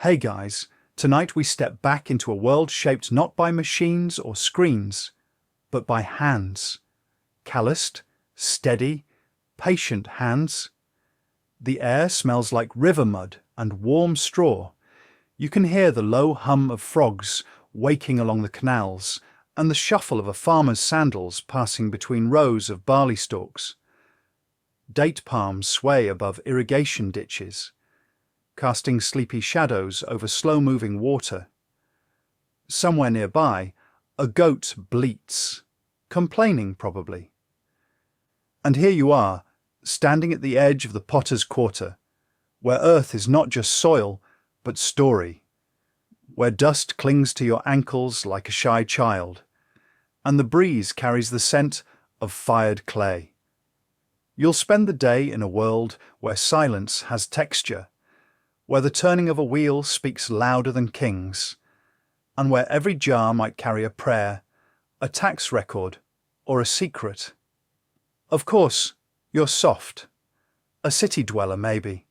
Hey guys, tonight we step back into a world shaped not by machines or screens, but by hands. Calloused, steady, patient hands. The air smells like river mud and warm straw. You can hear the low hum of frogs waking along the canals and the shuffle of a farmer's sandals passing between rows of barley stalks. Date palms sway above irrigation ditches, casting sleepy shadows over slow-moving water. Somewhere nearby, a goat bleats, complaining probably. And here you are, standing at the edge of the potter's quarter, where earth is not just soil, but story, where dust clings to your ankles like a shy child, and the breeze carries the scent of fired clay. You'll spend the day in a world where silence has texture, where the turning of a wheel speaks louder than kings, and where every jar might carry a prayer, a tax record, or a secret. Of course, you're soft. A city dweller, maybe.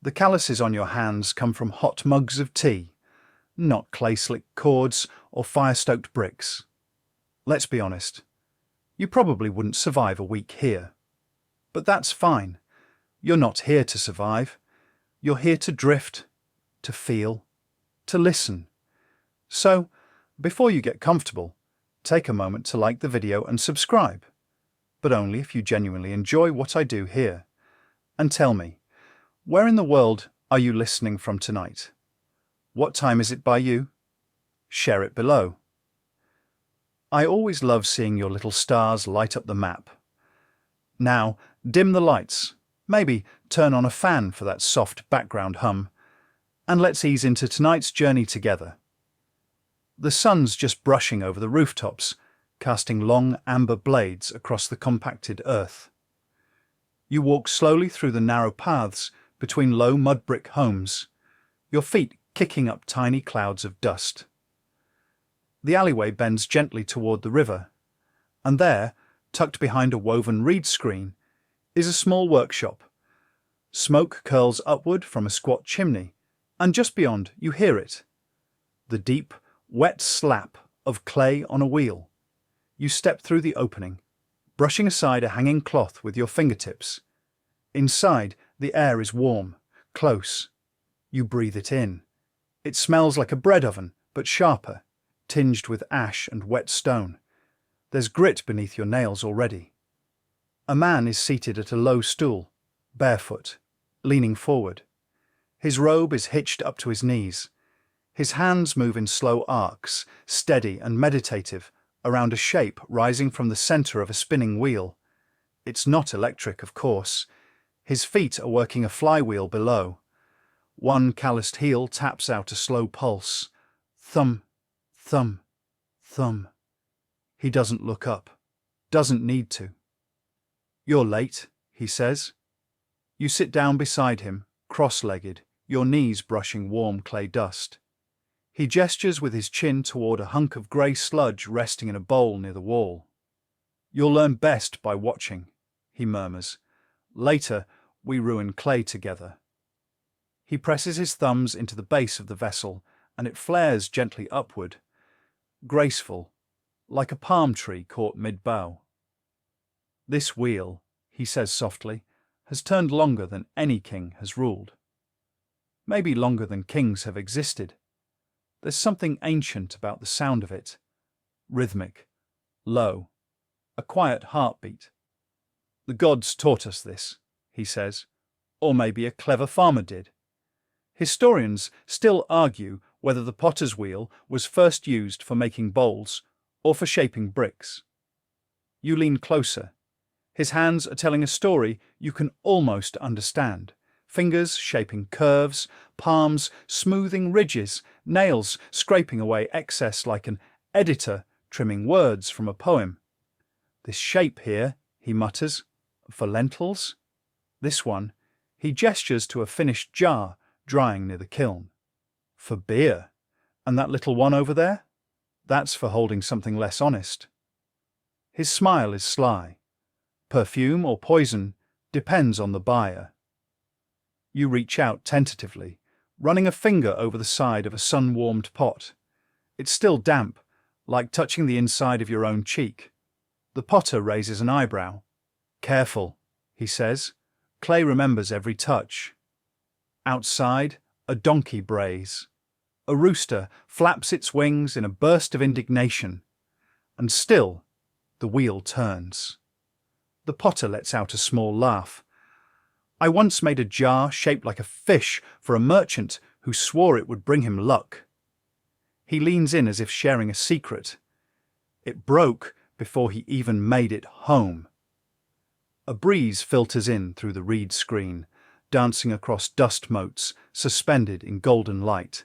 The calluses on your hands come from hot mugs of tea, not clay-slick cords or fire-stoked bricks. Let's be honest. You probably wouldn't survive a week here. But that's fine. You're not here to survive. You're here to drift, to feel, to listen. So, before you get comfortable, take a moment to like the video and subscribe, but only if you genuinely enjoy what I do here. And tell me, where in the world are you listening from tonight? What time is it by you? Share it below. I always love seeing your little stars light up the map. Now, dim the lights, maybe turn on a fan for that soft background hum, and let's ease into tonight's journey together. The sun's just brushing over the rooftops, casting long amber blades across the compacted earth. You walk slowly through the narrow paths between low mud brick homes, your feet kicking up tiny clouds of dust. The alleyway bends gently toward the river, and there, tucked behind a woven reed screen, is a small workshop. Smoke curls upward from a squat chimney, and just beyond you hear it. The deep, wet slap of clay on a wheel. You step through the opening, brushing aside a hanging cloth with your fingertips. Inside, the air is warm, close. You breathe it in. It smells like a bread oven, but sharper, tinged with ash and wet stone. There's grit beneath your nails already. A man is seated at a low stool, barefoot, leaning forward. His robe is hitched up to his knees. His hands move in slow arcs, steady and meditative, around a shape rising from the center of a spinning wheel. It's not electric, of course. His feet are working a flywheel below. One calloused heel taps out a slow pulse. Thump, thump, thump. He doesn't look up. Doesn't need to. "You're late," he says. You sit down beside him, cross-legged, your knees brushing warm clay dust. He gestures with his chin toward a hunk of grey sludge resting in a bowl near the wall. "You'll learn best by watching," he murmurs. "Later, we ruin clay together." He presses his thumbs into the base of the vessel, and it flares gently upward, graceful, like a palm tree caught mid-bow. "This wheel," he says softly, "has turned longer than any king has ruled. Maybe longer than kings have existed. There's something ancient about the sound of it. Rhythmic, low, a quiet heartbeat. The gods taught us this," he says, "or maybe a clever farmer did. Historians still argue whether the potter's wheel was first used for making bowls or for shaping bricks." You lean closer. His hands are telling a story you can almost understand. Fingers shaping curves, palms smoothing ridges, nails scraping away excess like an editor trimming words from a poem. "This shape here," he mutters, "for lentils. This one," he gestures to a finished jar drying near the kiln, "for beer. And that little one over there? That's for holding something less honest." His smile is sly. Perfume or poison depends on the buyer. You reach out tentatively, running a finger over the side of a sun-warmed pot. It's still damp, like touching the inside of your own cheek. The potter raises an eyebrow. "Careful," he says. Clay remembers every touch. Outside, a donkey brays. A rooster flaps its wings in a burst of indignation. And still, the wheel turns. The potter lets out a small laugh. "I once made a jar shaped like a fish for a merchant who swore it would bring him luck." He leans in as if sharing a secret. It broke before he even made it home. A breeze filters in through the reed screen, dancing across dust motes suspended in golden light.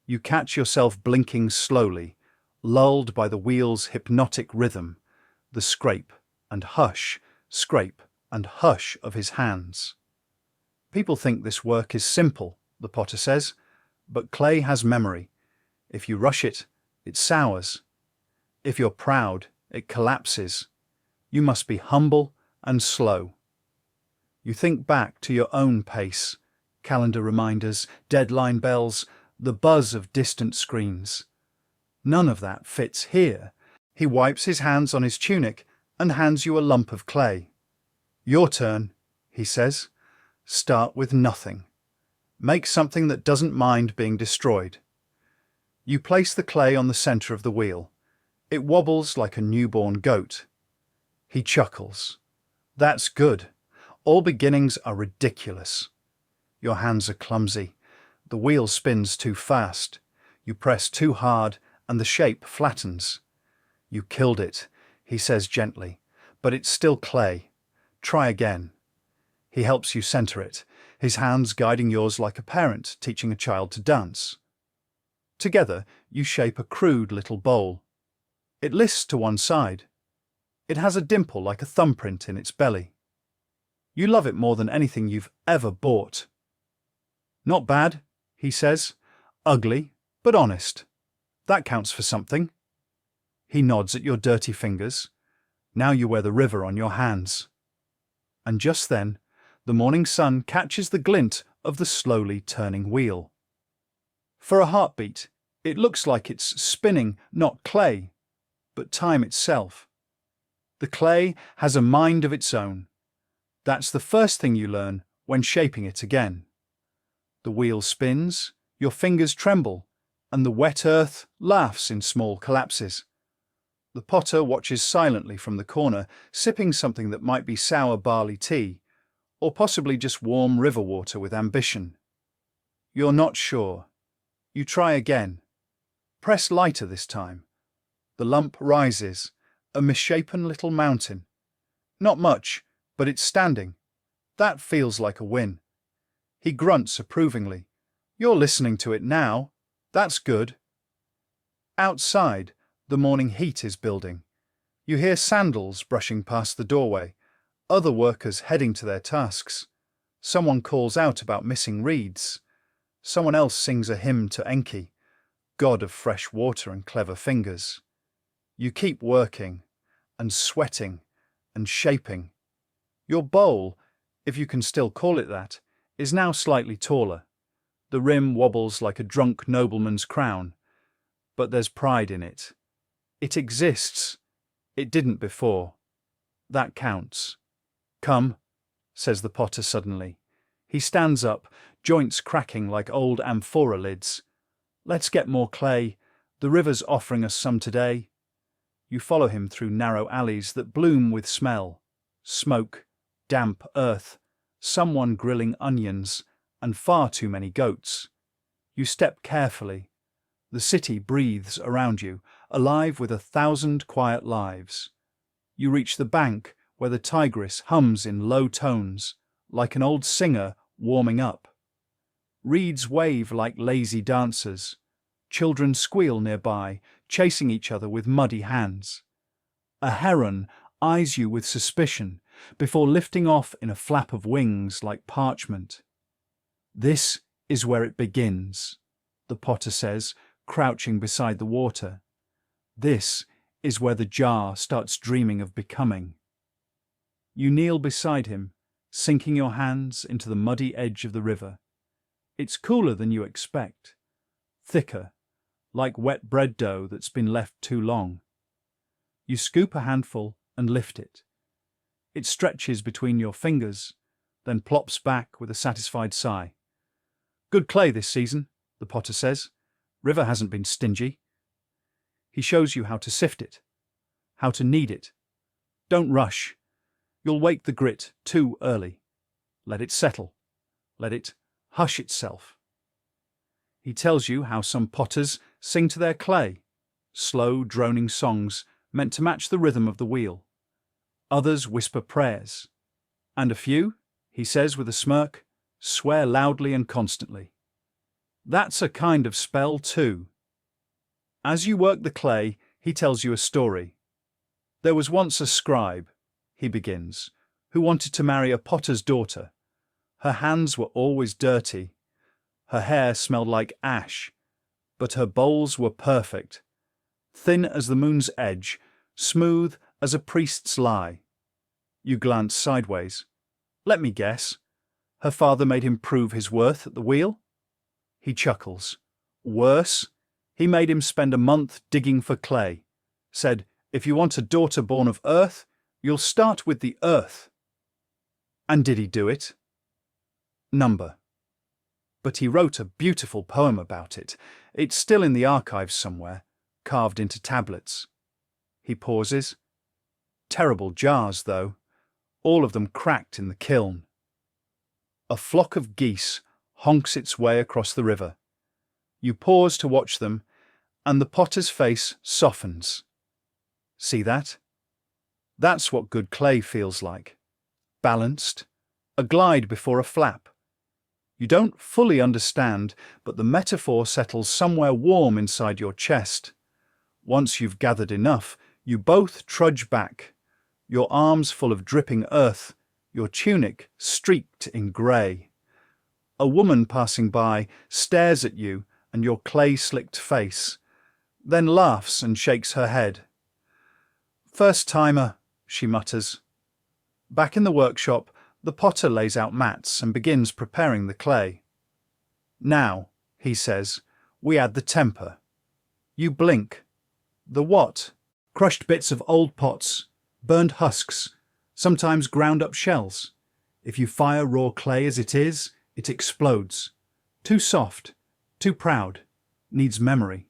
You catch yourself blinking slowly, lulled by the wheel's hypnotic rhythm, the scrape and hush of his hands. "People think this work is simple," the potter says, "but clay has memory. If you rush it, it sours. If you're proud, it collapses. You must be humble and slow." You think back to your own pace, calendar reminders, deadline bells, the buzz of distant screens. None of that fits here. He wipes his hands on his tunic and hands you a lump of clay. "Your turn," he says. "Start with nothing. Make something that doesn't mind being destroyed." You place the clay on the center of the wheel. It wobbles like a newborn goat. He chuckles. "That's good. All beginnings are ridiculous." Your hands are clumsy. The wheel spins too fast. You press too hard and the shape flattens. "You killed it," he says gently, "but it's still clay. Try again." He helps you center it, his hands guiding yours like a parent teaching a child to dance. Together, you shape a crude little bowl. It lists to one side. It has a dimple like a thumbprint in its belly. You love it more than anything you've ever bought. "Not bad," he says. "Ugly, but honest. That counts for something." He nods at your dirty fingers. Now you wear the river on your hands. And just then, the morning sun catches the glint of the slowly turning wheel. For a heartbeat, it looks like it's spinning not clay, but time itself. The clay has a mind of its own. That's the first thing you learn when shaping it again. The wheel spins, your fingers tremble, and the wet earth laughs in small collapses. The potter watches silently from the corner, sipping something that might be sour barley tea, or possibly just warm river water with ambition. You're not sure. You try again. Press lighter this time. The lump rises, a misshapen little mountain. Not much, but it's standing. That feels like a win. He grunts approvingly. "You're listening to it now. That's good." Outside, the morning heat is building. You hear sandals brushing past the doorway, other workers heading to their tasks. Someone calls out about missing reeds. Someone else sings a hymn to Enki, god of fresh water and clever fingers. You keep working, and sweating, and shaping. Your bowl, if you can still call it that, is now slightly taller. The rim wobbles like a drunk nobleman's crown. But there's pride in it. It exists. It didn't before. That counts. "Come," says the potter suddenly. He stands up, joints cracking like old amphora lids. "Let's get more clay. The river's offering us some today." You follow him through narrow alleys that bloom with smell. Smoke, damp earth, someone grilling onions, and far too many goats. You step carefully. The city breathes around you, alive with 1,000 quiet lives. You reach the bank where the Tigris hums in low tones, like an old singer warming up. Reeds wave like lazy dancers. Children squeal nearby, chasing each other with muddy hands. A heron eyes you with suspicion before lifting off in a flap of wings like parchment. "This is where it begins," the potter says, crouching beside the water. "This is where the jar starts dreaming of becoming." You kneel beside him, sinking your hands into the muddy edge of the river. It's cooler than you expect, thicker, like wet bread dough that's been left too long. You scoop a handful and lift it. It stretches between your fingers, then plops back with a satisfied sigh. Good clay this season, the potter says. River hasn't been stingy. He shows you how to sift it, how to knead it. Don't rush. You'll wake the grit too early. Let it settle. Let it hush itself. He tells you how some potters sing to their clay, slow, droning songs meant to match the rhythm of the wheel. Others whisper prayers. And a few, he says with a smirk, swear loudly and constantly. That's a kind of spell too. As you work the clay, he tells you a story. There was once a scribe, he begins, who wanted to marry a potter's daughter. Her hands were always dirty. Her hair smelled like ash, but her bowls were perfect, thin as the moon's edge, smooth as a priest's lie. You glance sideways. Let me guess. Her father made him prove his worth at the wheel? He chuckles. Worse, he made him spend a month digging for clay. Said, if you want a daughter born of earth, you'll start with the earth. And did he do it? Number. But he wrote a beautiful poem about it. It's still in the archives somewhere, carved into tablets. He pauses. Terrible jars, though, all of them cracked in the kiln. A flock of geese honks its way across the river. You pause to watch them, and the potter's face softens. See that? That's what good clay feels like. Balanced, a glide before a flap. You don't fully understand, but the metaphor settles somewhere warm inside your chest. Once you've gathered enough, you both trudge back, your arms full of dripping earth, your tunic streaked in grey. A woman passing by stares at you and your clay-slicked face, then laughs and shakes her head. First-timer, she mutters. Back in the workshop, the potter lays out mats and begins preparing the clay. Now, he says, we add the temper. You blink. The what? Crushed bits of old pots, burned husks, sometimes ground up shells. If you fire raw clay as it is, it explodes. Too soft, too proud, needs memory.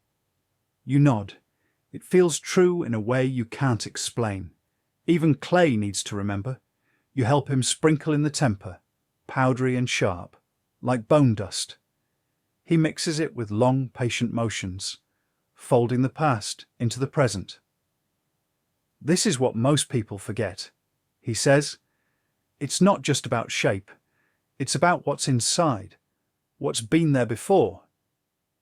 You nod. It feels true in a way you can't explain. Even clay needs to remember. You help him sprinkle in the temper, powdery and sharp, like bone dust. He mixes it with long, patient motions, folding the past into the present. This is what most people forget, he says. It's not just about shape. It's about what's inside, what's been there before.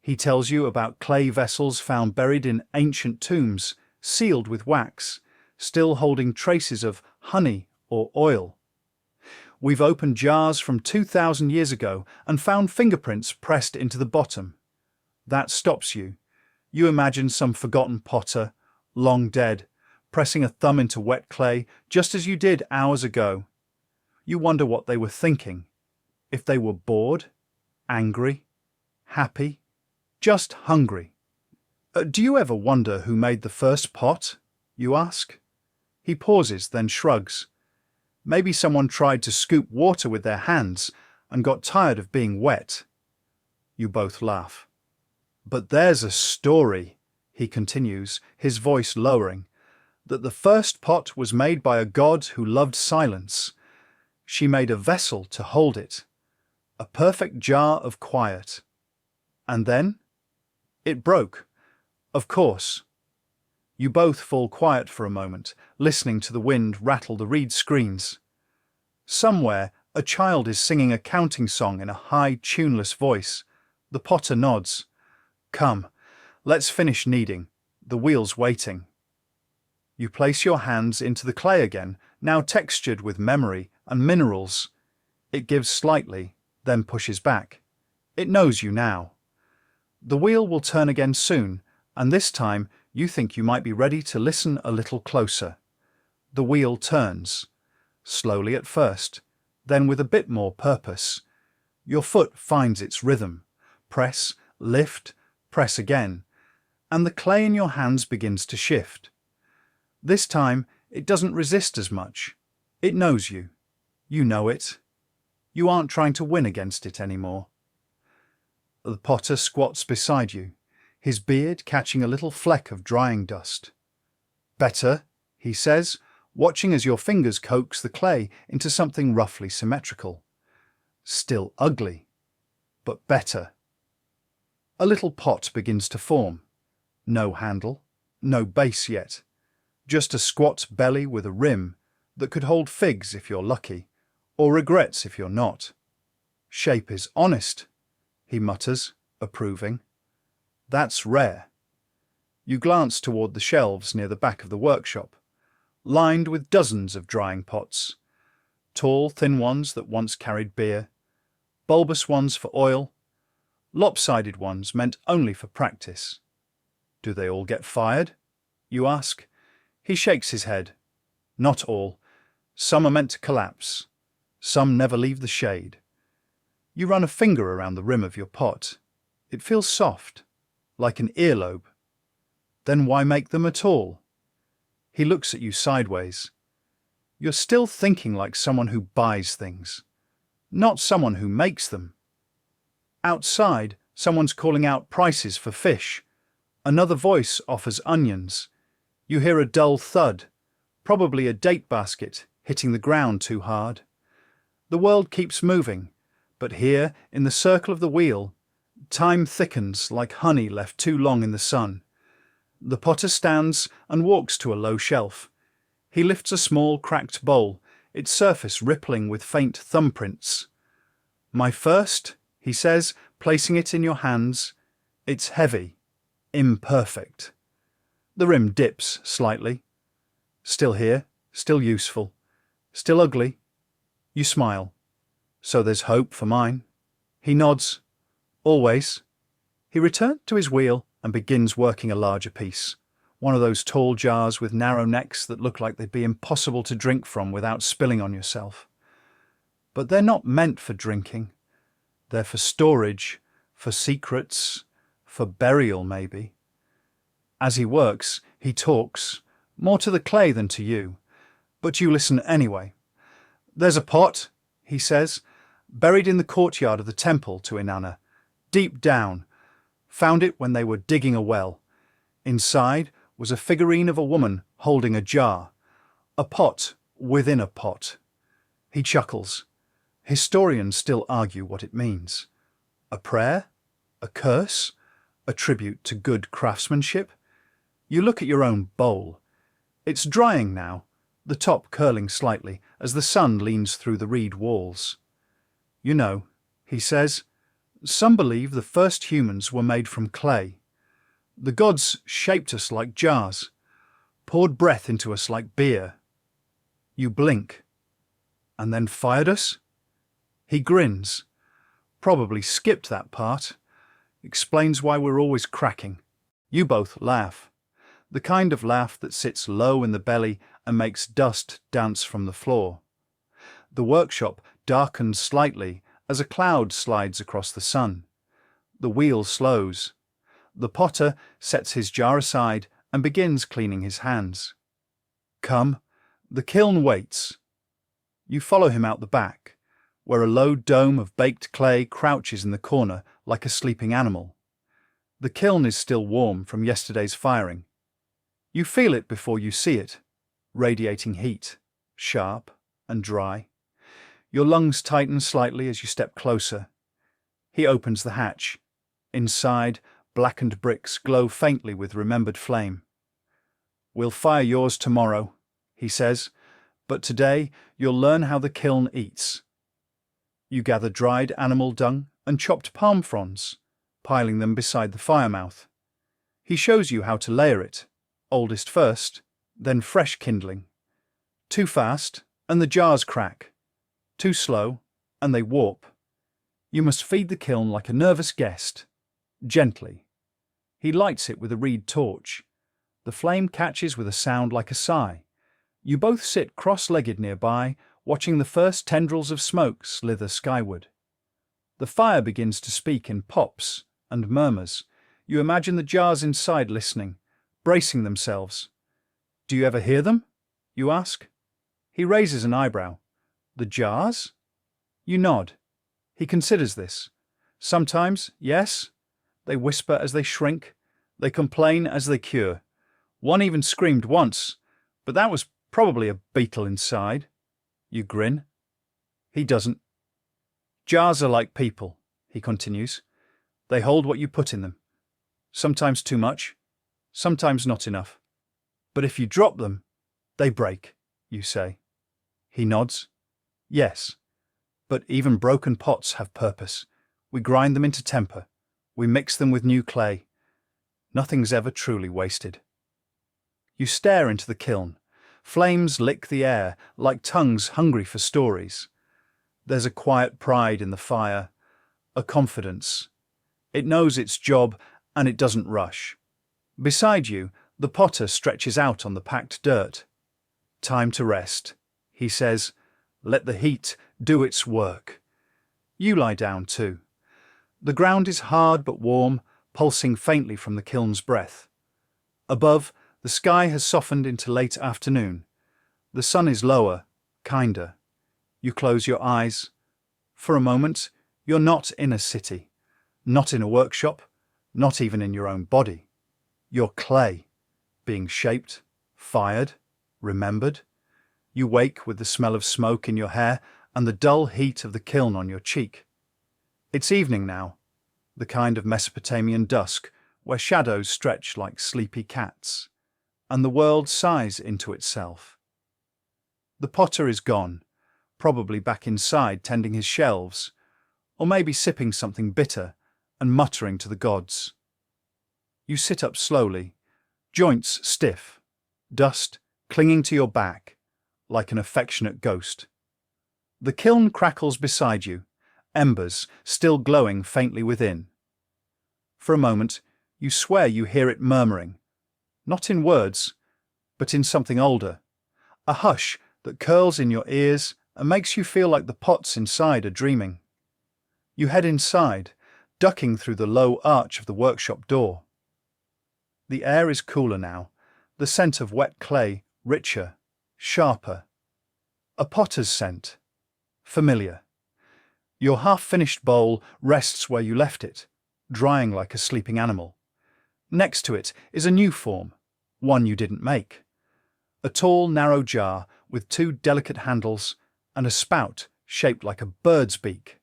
He tells you about clay vessels found buried in ancient tombs, sealed with wax, still holding traces of honey or oil. We've opened jars from 2,000 years ago and found fingerprints pressed into the bottom. That stops you. You imagine some forgotten potter, long dead, pressing a thumb into wet clay just as you did hours ago. You wonder what they were thinking. If they were bored, angry, happy, just hungry. Do you ever wonder who made the first pot? You ask. He pauses, then shrugs. Maybe someone tried to scoop water with their hands and got tired of being wet. You both laugh. But there's a story, he continues, his voice lowering, that the first pot was made by a god who loved silence. She made a vessel to hold it, a perfect jar of quiet. And then? It broke, of course. You both fall quiet for a moment, listening to the wind rattle the reed screens. Somewhere, a child is singing a counting song in a high, tuneless voice. The potter nods. Come, let's finish kneading. The wheel's waiting. You place your hands into the clay again, now textured with memory and minerals. It gives slightly, then pushes back. It knows you now. The wheel will turn again soon, and this time you think you might be ready to listen a little closer. The wheel turns, slowly at first, then with a bit more purpose. Your foot finds its rhythm. Press, lift, press again, and the clay in your hands begins to shift. This time, it doesn't resist as much. It knows you. You know it. You aren't trying to win against it anymore. The potter squats beside you, his beard catching a little fleck of drying dust. "Better," he says, watching as your fingers coax the clay into something roughly symmetrical. Still ugly, but better. A little pot begins to form. No handle, no base yet. Just a squat belly with a rim that could hold figs if you're lucky, or regrets if you're not. "Shape is honest," he mutters, approving. "That's rare." You glance toward the shelves near the back of the workshop, lined with dozens of drying pots. Tall, thin ones that once carried beer, bulbous ones for oil, lopsided ones meant only for practice. "Do they all get fired?" you ask. He shakes his head. "Not all. Some are meant to collapse. Some never leave the shade." You run a finger around the rim of your pot. It feels soft, like an earlobe. "Then why make them at all?" He looks at you sideways. You're still thinking like someone who buys things, not someone who makes them. Outside, someone's calling out prices for fish. Another voice offers onions. You hear a dull thud, probably a date basket hitting the ground too hard. The world keeps moving, but here, in the circle of the wheel, time thickens like honey left too long in the sun. The potter stands and walks to a low shelf. He lifts a small, cracked bowl, its surface rippling with faint thumbprints. "My first," he says, placing it in your hands. "It's heavy, imperfect." The rim dips slightly. "Still here, still useful, still ugly." You smile. "So there's hope for mine." He nods. "Always." He returns to his wheel and begins working a larger piece, one of those tall jars with narrow necks that look like they'd be impossible to drink from without spilling on yourself. But they're not meant for drinking. They're for storage, for secrets, for burial maybe. As he works, he talks, more to the clay than to you, but you listen anyway. "There's a pot," he says, "buried in the courtyard of the temple to Inanna, deep down. Found it when they were digging a well. Inside was a figurine of a woman holding a jar, a pot within a pot." He chuckles. Historians still argue what it means. A prayer? A curse? A tribute to good craftsmanship? You look at your own bowl. It's drying now, the top curling slightly as the sun leans through the reed walls. "You know," he says, "some believe the first humans were made from clay. The gods shaped us like jars, poured breath into us like beer. You blink. And then fired us?" He grins. "Probably skipped that part. Explains why we're always cracking." You both laugh. The kind of laugh that sits low in the belly and makes dust dance from the floor. The workshop darkens slightly as a cloud slides across the sun. The wheel slows. The potter sets his jar aside and begins cleaning his hands. "Come, the kiln waits." You follow him out the back, where a low dome of baked clay crouches in the corner like a sleeping animal. The kiln is still warm from yesterday's firing. You feel it before you see it, radiating heat, sharp and dry. Your lungs tighten slightly as you step closer. He opens the hatch. Inside, blackened bricks glow faintly with remembered flame. "We'll fire yours tomorrow," he says, "but today you'll learn how the kiln eats." You gather dried animal dung and chopped palm fronds, piling them beside the fire mouth. He shows you how to layer it, oldest first, then fresh kindling. Too fast, and the jars crack. Too slow, and they warp. You must feed the kiln like a nervous guest, gently. He lights it with a reed torch. The flame catches with a sound like a sigh. You both sit cross-legged nearby, watching the first tendrils of smoke slither skyward. The fire begins to speak in pops and murmurs. You imagine the jars inside listening, bracing themselves. Do you ever hear them? You ask. He raises an eyebrow. The jars? You nod. He considers this. Sometimes, yes. They whisper as they shrink. They complain as they cure. One even screamed once, but that was probably a beetle inside. You grin. He doesn't. Jars are like people, he continues. They hold what you put in them. Sometimes too much, sometimes not enough. But if you drop them, they break, you say. He nods. Yes, but even broken pots have purpose. We grind them into temper. We mix them with new clay. Nothing's ever truly wasted. You stare into the kiln. Flames lick the air like tongues hungry for stories. There's a quiet pride in the fire, a confidence. It knows its job and it doesn't rush. Beside you, the potter stretches out on the packed dirt. Time to rest, he says. Let the heat do its work. You lie down too. The ground is hard but warm, pulsing faintly from the kiln's breath. Above, the sky has softened into late afternoon. The sun is lower, kinder. You close your eyes. For a moment, you're not in a city, not in a workshop, not even in your own body. You're clay, being shaped, fired, remembered. You wake with the smell of smoke in your hair and the dull heat of the kiln on your cheek. It's evening now, the kind of Mesopotamian dusk where shadows stretch like sleepy cats, and the world sighs into itself. The potter is gone, probably back inside tending his shelves, or maybe sipping something bitter and muttering to the gods. You sit up slowly, joints stiff, dust clinging to your back like an affectionate ghost. The kiln crackles beside you, embers still glowing faintly within. For a moment, you swear you hear it murmuring, not in words, but in something older, a hush that curls in your ears and makes you feel like the pots inside are dreaming. You head inside, ducking through the low arch of the workshop door. The air is cooler now, the scent of wet clay richer, sharper. A potter's scent, familiar. Your half-finished bowl rests where you left it, drying like a sleeping animal. Next to it is a new form, one you didn't make. A tall, narrow jar with two delicate handles and a spout shaped like a bird's beak.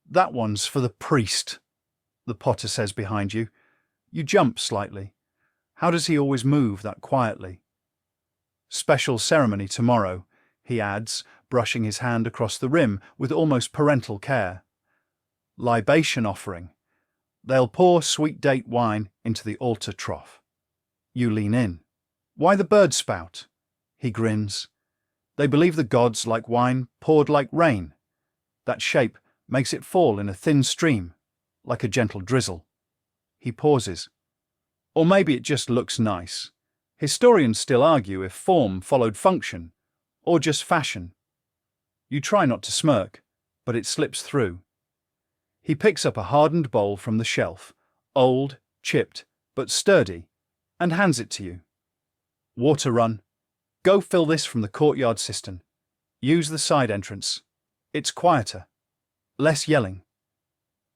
That one's for the priest, the potter says behind you. You jump slightly. How does he always move that quietly? Special ceremony tomorrow, he adds, brushing his hand across the rim with almost parental care. Libation offering. They'll pour sweet date wine into the altar trough. You lean in. Why the bird spout? He grins. They believe the gods like wine poured like rain. That shape makes it fall in a thin stream, like a gentle drizzle. He pauses. Or maybe it just looks nice. Historians still argue if form followed function, or just fashion. You try not to smirk, but it slips through. He picks up a hardened bowl from the shelf, old, chipped, but sturdy, and hands it to you. Water run. Go fill this from the courtyard cistern. Use the side entrance. It's quieter. Less yelling.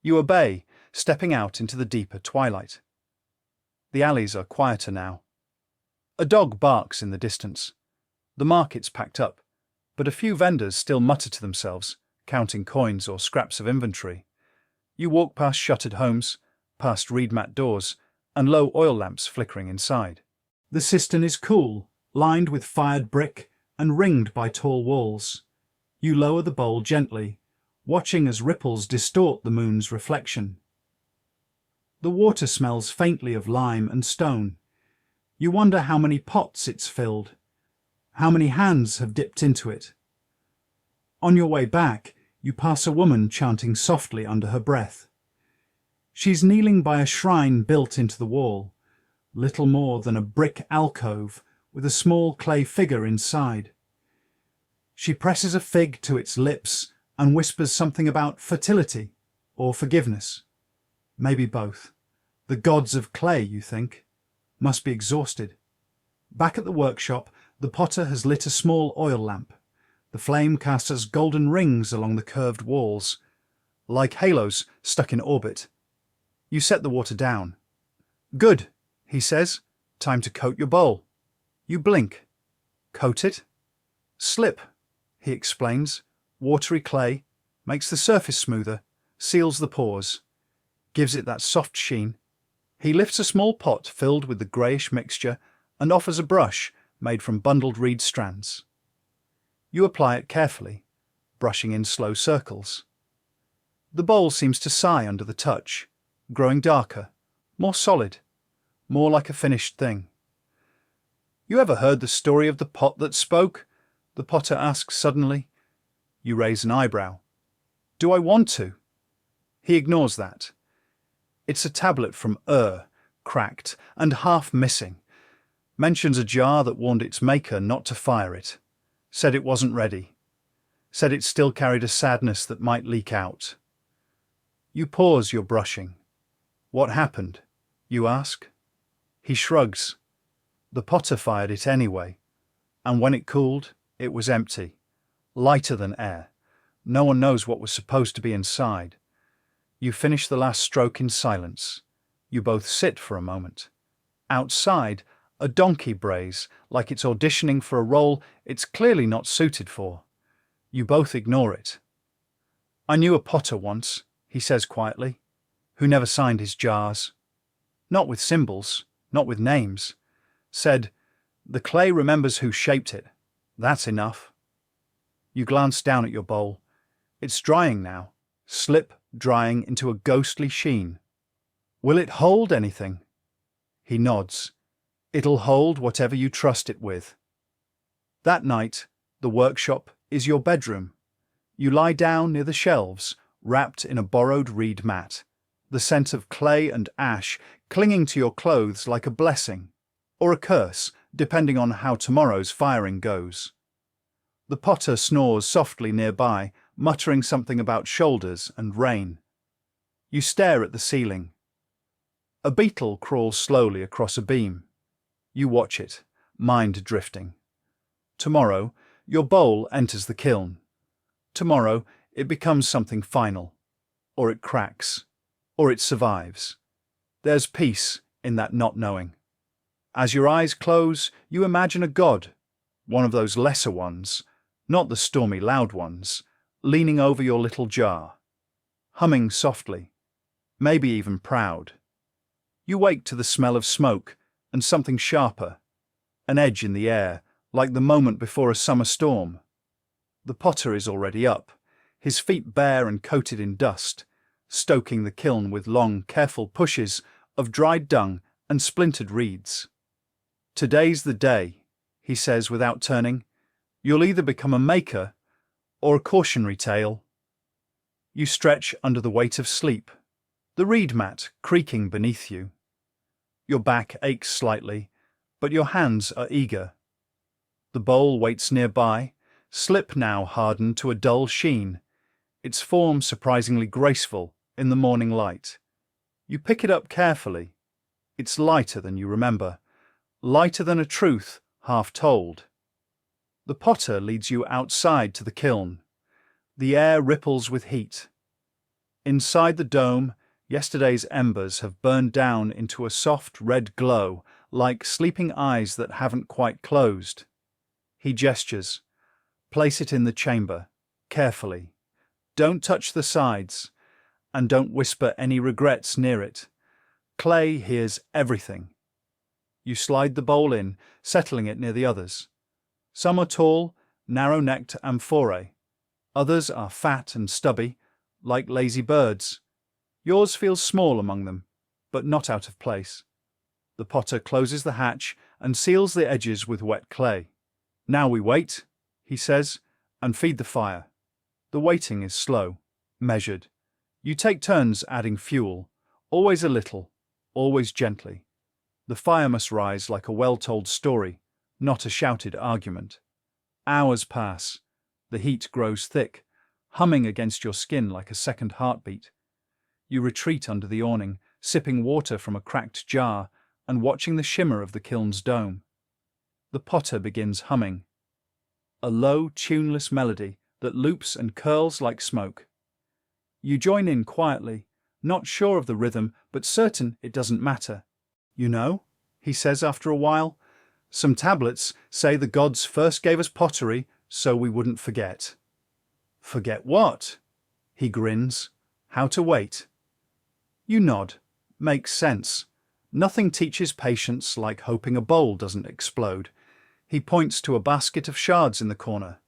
You obey, stepping out into the deeper twilight. The alleys are quieter now. A dog barks in the distance. The market's packed up, but a few vendors still mutter to themselves, counting coins or scraps of inventory. You walk past shuttered homes, past reed-mat doors, and low oil lamps flickering inside. The cistern is cool, lined with fired brick and ringed by tall walls. You lower the bowl gently, watching as ripples distort the moon's reflection. The water smells faintly of lime and stone. You wonder how many pots it's filled, how many hands have dipped into it. On your way back, you pass a woman chanting softly under her breath. She's kneeling by a shrine built into the wall, little more than a brick alcove with a small clay figure inside. She presses a fig to its lips and whispers something about fertility or forgiveness. Maybe both. The gods of clay, you think, must be exhausted. Back at the workshop, the potter has lit a small oil lamp. The flame casts us golden rings along the curved walls, like halos stuck in orbit. You set the water down. Good, he says. Time to coat your bowl. You blink. Coat it? Slip, he explains. Watery clay makes the surface smoother, seals the pores, gives it that soft sheen. He lifts a small pot filled with the greyish mixture and offers a brush made from bundled reed strands. You apply it carefully, brushing in slow circles. The bowl seems to sigh under the touch, growing darker, more solid, more like a finished thing. You ever heard the story of the pot that spoke? The potter asks suddenly. You raise an eyebrow. Do I want to? He ignores that. It's a tablet from cracked and half missing. Mentions a jar that warned its maker not to fire it. Said it wasn't ready. Said it still carried a sadness that might leak out. You pause your brushing. What happened? You ask. He shrugs. The potter fired it anyway, and when it cooled, it was empty, lighter than air. No one knows what was supposed to be inside. You finish the last stroke in silence. You both sit for a moment. Outside, a donkey brays like it's auditioning for a role it's clearly not suited for. You both ignore it. I knew a potter once, he says quietly, who never signed his jars. Not with symbols, not with names. Said, the clay remembers who shaped it. That's enough. You glance down at your bowl. It's drying now, slip drying into a ghostly sheen. Will it hold anything? He nods. It'll hold whatever you trust it with. That night, the workshop is your bedroom. You lie down near the shelves, wrapped in a borrowed reed mat, the scent of clay and ash clinging to your clothes like a blessing, or a curse, depending on how tomorrow's firing goes. The potter snores softly nearby, muttering something about shoulders and rain. You stare at the ceiling. A beetle crawls slowly across a beam. You watch it, mind drifting. Tomorrow, your bowl enters the kiln. Tomorrow, it becomes something final. Or it cracks. Or it survives. There's peace in that not knowing. As your eyes close, you imagine a god, one of those lesser ones, not the stormy loud ones, leaning over your little jar, humming softly, maybe even proud. You wake to the smell of smoke and something sharper, an edge in the air, like the moment before a summer storm. The potter is already up, his feet bare and coated in dust, stoking the kiln with long, careful pushes of dried dung and splintered reeds. Today's the day, he says without turning. You'll either become a maker or a cautionary tale. You stretch under the weight of sleep, the reed mat creaking beneath you. Your back aches slightly, but your hands are eager. The bowl waits nearby, slip now hardened to a dull sheen, its form surprisingly graceful in the morning light. You pick it up carefully. It's lighter than you remember, lighter than a truth half told. The potter leads you outside to the kiln. The air ripples with heat. Inside the dome, yesterday's embers have burned down into a soft red glow, like sleeping eyes that haven't quite closed. He gestures. Place it in the chamber, carefully. Don't touch the sides, and don't whisper any regrets near it. Clay hears everything. You slide the bowl in, settling it near the others. Some are tall, narrow-necked amphorae. Others are fat and stubby, like lazy birds. Yours feels small among them, but not out of place. The potter closes the hatch and seals the edges with wet clay. Now we wait, he says, and feed the fire. The waiting is slow, measured. You take turns adding fuel, always a little, always gently. The fire must rise like a well-told story, not a shouted argument. Hours pass. The heat grows thick, humming against your skin like a second heartbeat. You retreat under the awning, sipping water from a cracked jar and watching the shimmer of the kiln's dome. The potter begins humming, a low, tuneless melody that loops and curls like smoke. You join in quietly, not sure of the rhythm, but certain it doesn't matter. You know, he says after a while, some tablets say the gods first gave us pottery so we wouldn't forget. Forget what? He grins. How to wait. You nod. Makes sense. Nothing teaches patience like hoping a bowl doesn't explode. He points to a basket of shards in the corner.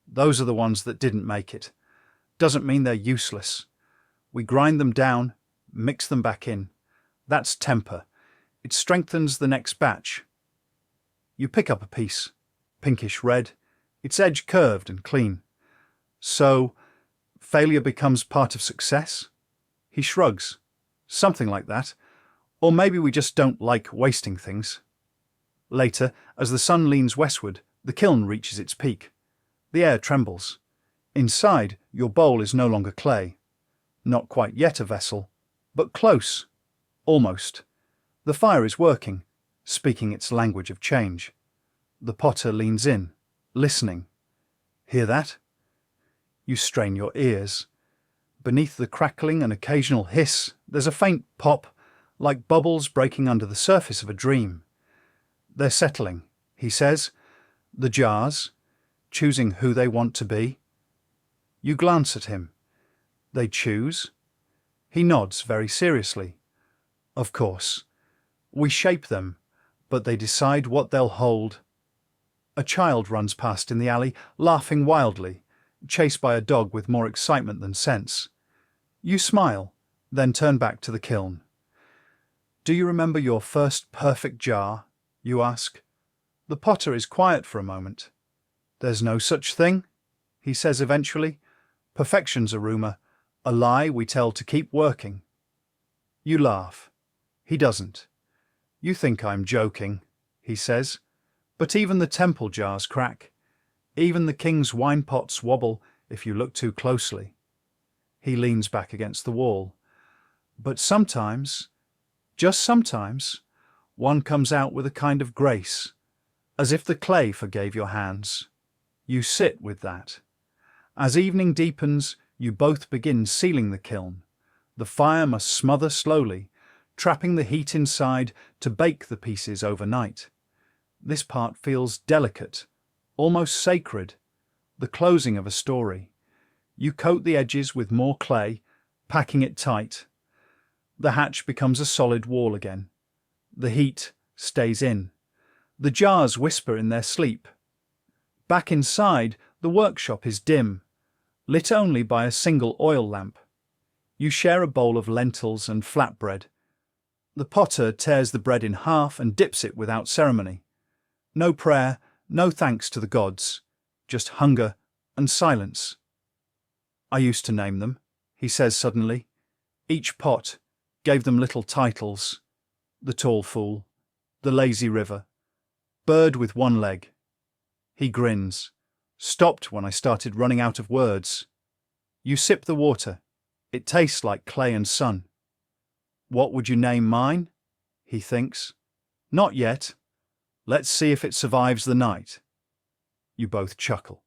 Those are the ones that didn't make it. Doesn't mean they're useless. We grind them down, mix them back in. That's temper. It strengthens the next batch. You pick up a piece, pinkish red, its edge curved and clean. So, failure becomes part of success? He shrugs. Something like that. Or maybe we just don't like wasting things. Later, as the sun leans westward, the kiln reaches its peak. The air trembles. Inside, your bowl is no longer clay. Not quite yet a vessel, but close. Almost. The fire is working, speaking its language of change. The potter leans in, listening. Hear that? You strain your ears. Beneath the crackling and occasional hiss, there's a faint pop, like bubbles breaking under the surface of a dream. They're settling, he says. The jars, choosing who they want to be. You glance at him. They choose? He nods very seriously. Of course. We shape them, but they decide what they'll hold. A child runs past in the alley, laughing wildly, chased by a dog with more excitement than sense. You smile, then turn back to the kiln. Do you remember your first perfect jar? You ask. The potter is quiet for a moment. There's no such thing, he says eventually. Perfection's a rumour, a lie we tell to keep working. You laugh. He doesn't. You think I'm joking, he says. But even the temple jars crack. Even the king's wine pots wobble if you look too closely. He leans back against the wall. But sometimes, just sometimes, one comes out with a kind of grace, as if the clay forgave your hands. You sit with that. As evening deepens, you both begin sealing the kiln. The fire must smother slowly, trapping the heat inside to bake the pieces overnight. This part feels delicate, almost sacred, the closing of a story. You coat the edges with more clay, packing it tight. The hatch becomes a solid wall again. The heat stays in. The jars whisper in their sleep. Back inside, the workshop is dim, lit only by a single oil lamp. You share a bowl of lentils and flatbread. The potter tears the bread in half and dips it without ceremony. No prayer, no thanks to the gods, just hunger and silence. I used to name them, he says suddenly. Each pot gave them little titles. The tall fool, the lazy river, bird with one leg. He grins. Stopped when I started running out of words. You sip the water. It tastes like clay and sun. What would you name mine? He thinks. Not yet. Let's see if it survives the night. You both chuckle.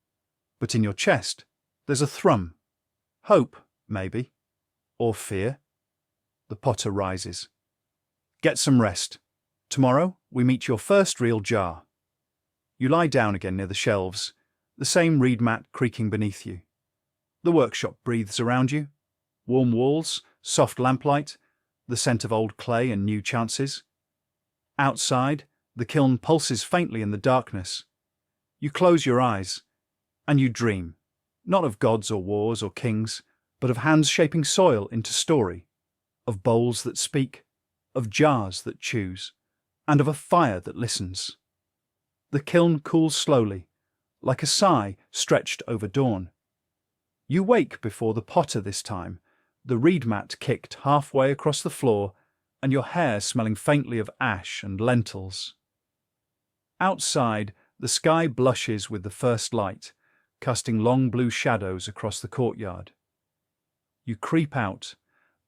But in your chest, there's a thrum. Hope, maybe. Or fear. The potter rises. Get some rest. Tomorrow, we meet your first real jar. You lie down again near the shelves, the same reed mat creaking beneath you. The workshop breathes around you. Warm walls, soft lamplight, the scent of old clay and new chances. Outside, the kiln pulses faintly in the darkness. You close your eyes, and you dream, not of gods or wars or kings, but of hands shaping soil into story, of bowls that speak, of jars that choose, and of a fire that listens. The kiln cools slowly, like a sigh stretched over dawn. You wake before the potter this time, the reed mat kicked halfway across the floor, and your hair smelling faintly of ash and lentils. Outside, the sky blushes with the first light, casting long blue shadows across the courtyard. You creep out,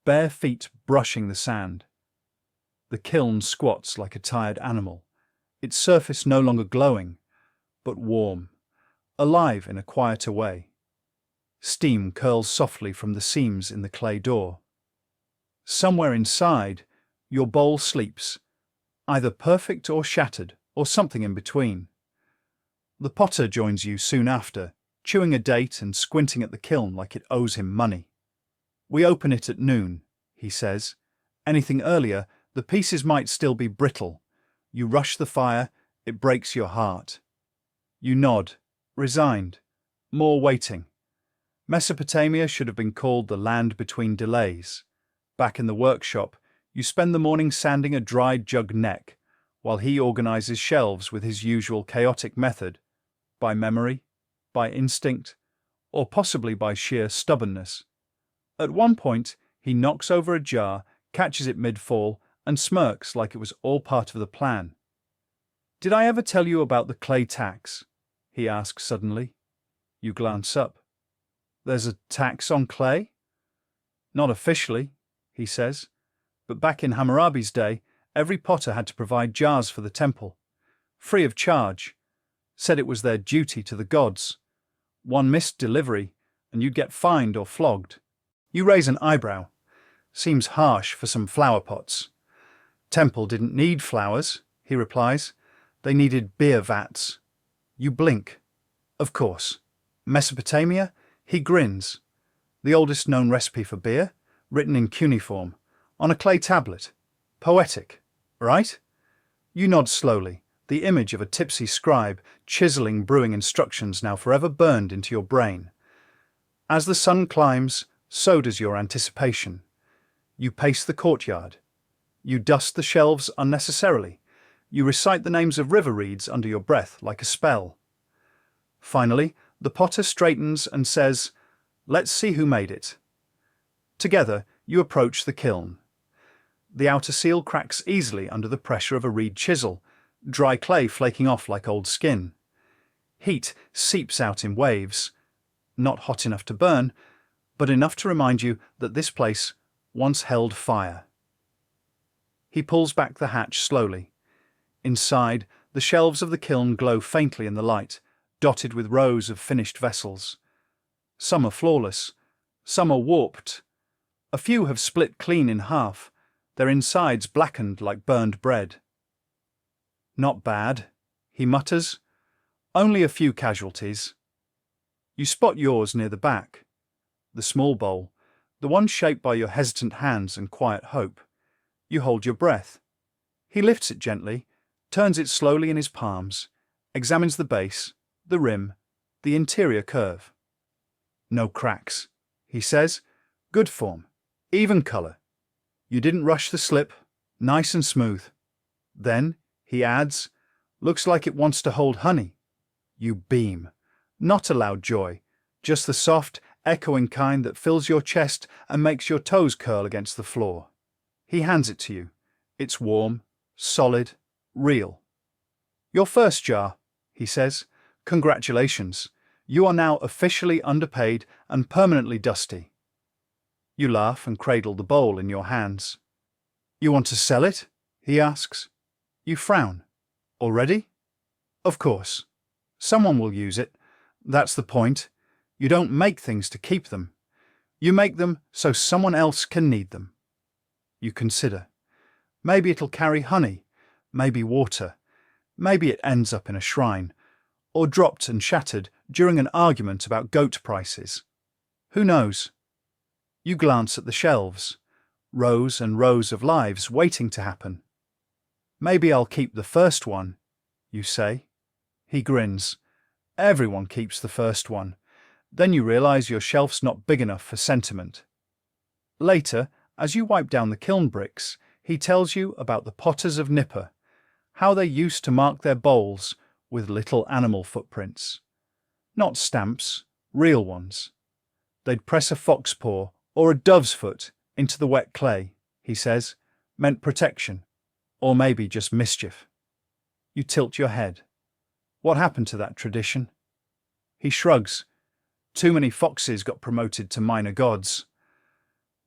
bare feet brushing the sand. The kiln squats like a tired animal, its surface no longer glowing, but warm, alive in a quieter way. Steam curls softly from the seams in the clay door. Somewhere inside, your bowl sleeps, either perfect or shattered, or something in between. The potter joins you soon after, chewing a date and squinting at the kiln like it owes him money. "We open it at noon," he says. "Anything earlier, the pieces might still be brittle. You rush the fire, it breaks your heart." You nod, resigned. More waiting. Mesopotamia should have been called the land between delays. Back in the workshop, you spend the morning sanding a dried jug neck, while he organizes shelves with his usual chaotic method, by memory, by instinct, or possibly by sheer stubbornness. At one point, he knocks over a jar, catches it mid-fall, and smirks like it was all part of the plan. "Did I ever tell you about the clay tax?" he asks suddenly. You glance up. "There's a tax on clay?" "Not officially," he says, "but back in Hammurabi's day, every potter had to provide jars for the temple, free of charge. Said it was their duty to the gods. One missed delivery, and you'd get fined or flogged." You raise an eyebrow. Seems harsh for some flower pots. "Temple didn't need flowers," he replies. "They needed beer vats." You blink. "Of course. Mesopotamia?" He grins. "The oldest known recipe for beer, written in cuneiform, on a clay tablet. Poetic, right?" You nod slowly, the image of a tipsy scribe chiseling brewing instructions now forever burned into your brain. As the sun climbs, so does your anticipation. You pace the courtyard. You dust the shelves unnecessarily. You recite the names of river reeds under your breath like a spell. Finally, the potter straightens and says, "Let's see who made it." Together, you approach the kiln. The outer seal cracks easily under the pressure of a reed chisel, dry clay flaking off like old skin. Heat seeps out in waves, not hot enough to burn, but enough to remind you that this place once held fire. He pulls back the hatch slowly. Inside, the shelves of the kiln glow faintly in the light, dotted with rows of finished vessels. Some are flawless, some are warped. A few have split clean in half, their insides blackened like burned bread. "Not bad," he mutters. "Only a few casualties." You spot yours near the back. The small bowl, the one shaped by your hesitant hands and quiet hope. You hold your breath. He lifts it gently, turns it slowly in his palms, examines the base, the rim, the interior curve. "No cracks," he says. "Good form. Even color. You didn't rush the slip. Nice and smooth." Then, he adds, "Looks like it wants to hold honey." You beam. Not a loud joy, just the soft, echoing kind that fills your chest and makes your toes curl against the floor. He hands it to you. It's warm, solid, real. "Your first jar," he says. "Congratulations. You are now officially underpaid and permanently dusty." You laugh and cradle the bowl in your hands. "You want to sell it?" he asks. You frown. "Already?" "Of course. Someone will use it. That's the point. You don't make things to keep them. You make them so someone else can need them." You consider. Maybe it'll carry honey, maybe water, maybe it ends up in a shrine, or dropped and shattered during an argument about goat prices. Who knows? You glance at the shelves, rows and rows of lives waiting to happen. "Maybe I'll keep the first one," you say. He grins. "Everyone keeps the first one." Then you realize your shelf's not big enough for sentiment. Later, as you wipe down the kiln bricks, he tells you about the potters of Nippur, how they used to mark their bowls with little animal footprints. Not stamps, real ones. They'd press a fox paw or a dove's foot into the wet clay, he says, meant protection, or maybe just mischief. You tilt your head. What happened to that tradition? He shrugs. Too many foxes got promoted to minor gods.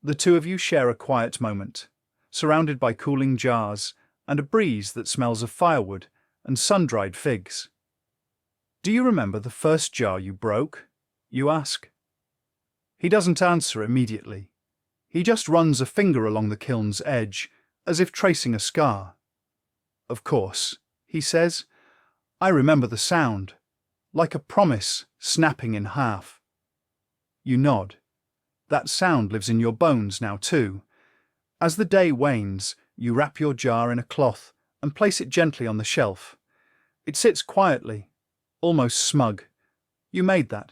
The two of you share a quiet moment, surrounded by cooling jars and a breeze that smells of firewood and sun-dried figs. Do you remember the first jar you broke? You ask. He doesn't answer immediately. He just runs a finger along the kiln's edge, as if tracing a scar. Of course, he says. I remember the sound, like a promise snapping in half. You nod. That sound lives in your bones now too. As the day wanes, you wrap your jar in a cloth and place it gently on the shelf. It sits quietly, almost smug. You made that,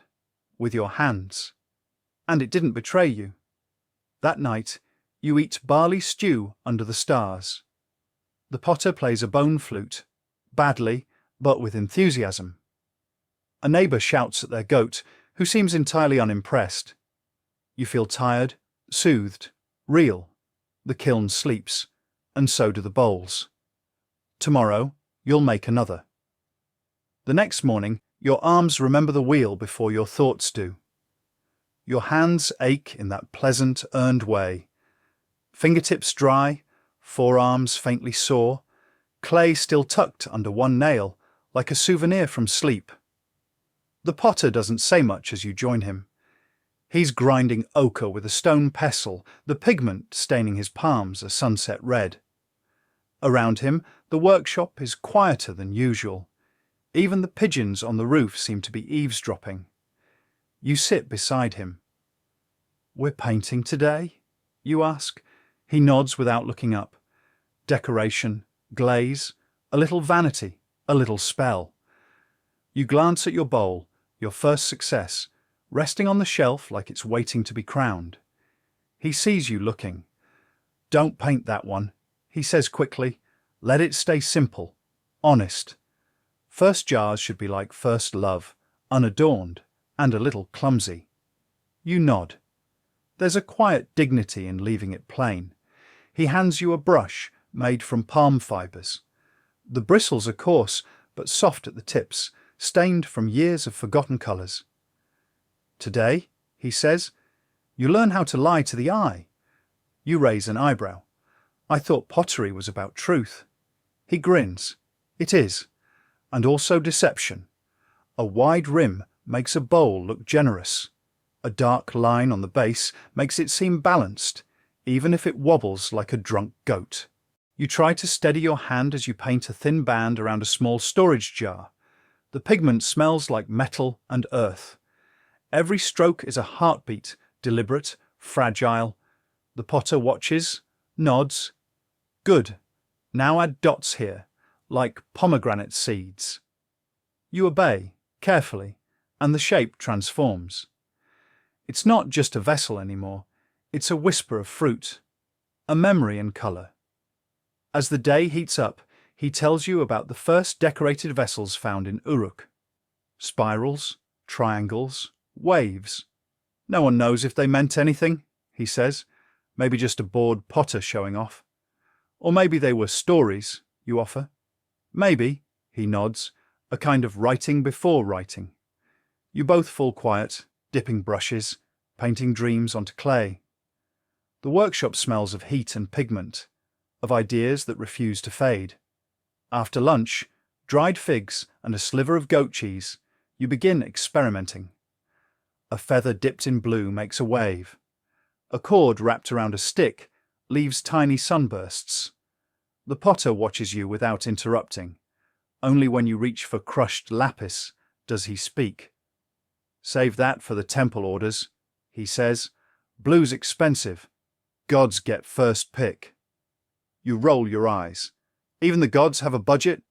with your hands. And it didn't betray you. That night, you eat barley stew under the stars. The potter plays a bone flute, badly, but with enthusiasm. A neighbour shouts at their goat, who seems entirely unimpressed. You feel tired, soothed, real. The kiln sleeps, and so do the bowls. Tomorrow, you'll make another. The next morning, your arms remember the wheel before your thoughts do. Your hands ache in that pleasant, earned way. Fingertips dry, forearms faintly sore, clay still tucked under one nail, like a souvenir from sleep. The potter doesn't say much as you join him. He's grinding ochre with a stone pestle, the pigment staining his palms a sunset red. Around him, the workshop is quieter than usual. Even the pigeons on the roof seem to be eavesdropping. You sit beside him. We're painting today? You ask. He nods without looking up. Decoration, glaze, a little vanity, a little spell. You glance at your bowl, your first success, resting on the shelf like it's waiting to be crowned. He sees you looking. Don't paint that one, he says quickly. Let it stay simple, honest. First jars should be like first love, unadorned and a little clumsy. You nod. There's a quiet dignity in leaving it plain. He hands you a brush made from palm fibres. The bristles are coarse but soft at the tips, stained from years of forgotten colours. Today, he says, you learn how to lie to the eye. You raise an eyebrow. I thought pottery was about truth. He grins. It is. And also deception. A wide rim makes a bowl look generous. A dark line on the base makes it seem balanced, even if it wobbles like a drunk goat. You try to steady your hand as you paint a thin band around a small storage jar. The pigment smells like metal and earth. Every stroke is a heartbeat, deliberate, fragile. The potter watches, nods. Good. Now add dots here, like pomegranate seeds. You obey, carefully, and the shape transforms. It's not just a vessel anymore. It's a whisper of fruit, a memory in colour. As the day heats up, he tells you about the first decorated vessels found in Uruk. Spirals, triangles, waves. No one knows if they meant anything, he says. Maybe just a bored potter showing off. Or maybe they were stories, you offer. Maybe, he nods, a kind of writing before writing. You both fall quiet, dipping brushes, painting dreams onto clay. The workshop smells of heat and pigment, of ideas that refuse to fade. After lunch, dried figs and a sliver of goat cheese, you begin experimenting. A feather dipped in blue makes a wave. A cord wrapped around a stick leaves tiny sunbursts. The potter watches you without interrupting. Only when you reach for crushed lapis does he speak. Save that for the temple orders, he says. Blue's expensive. Gods get first pick. You roll your eyes. Even the gods have a budget?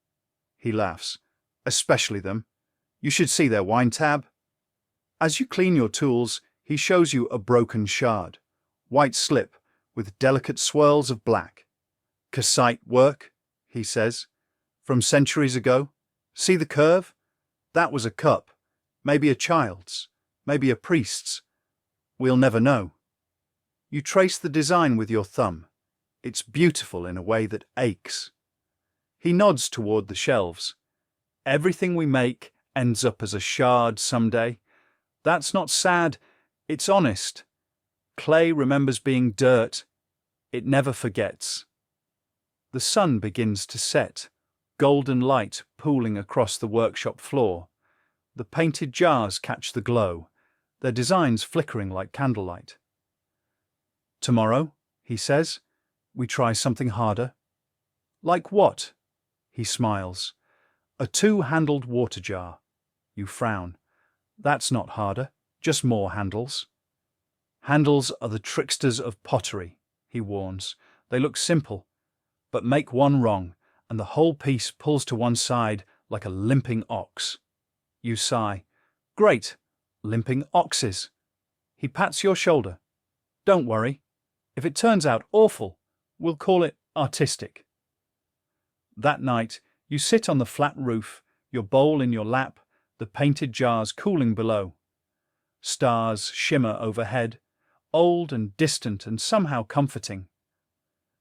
He laughs. Especially them. You should see their wine tab. As you clean your tools, he shows you a broken shard. White slip with delicate swirls of black. Kassite work, he says. From centuries ago. See the curve? That was a cup. Maybe a child's. Maybe a priest's. We'll never know. You trace the design with your thumb. It's beautiful in a way that aches. He nods toward the shelves. Everything we make ends up as a shard someday. That's not sad, it's honest. Clay remembers being dirt. It never forgets. The sun begins to set, golden light pooling across the workshop floor. The painted jars catch the glow, their designs flickering like candlelight. Tomorrow, he says, we try something harder. Like what? He smiles. A two-handled water jar. You frown. That's not harder, just more handles. Handles are the tricksters of pottery, he warns. They look simple, but make one wrong, and the whole piece pulls to one side like a limping ox. You sigh. Great, limping oxes. He pats your shoulder. Don't worry. If it turns out awful, we'll call it artistic. That night, you sit on the flat roof, your bowl in your lap, the painted jars cooling below. Stars shimmer overhead, old and distant and somehow comforting.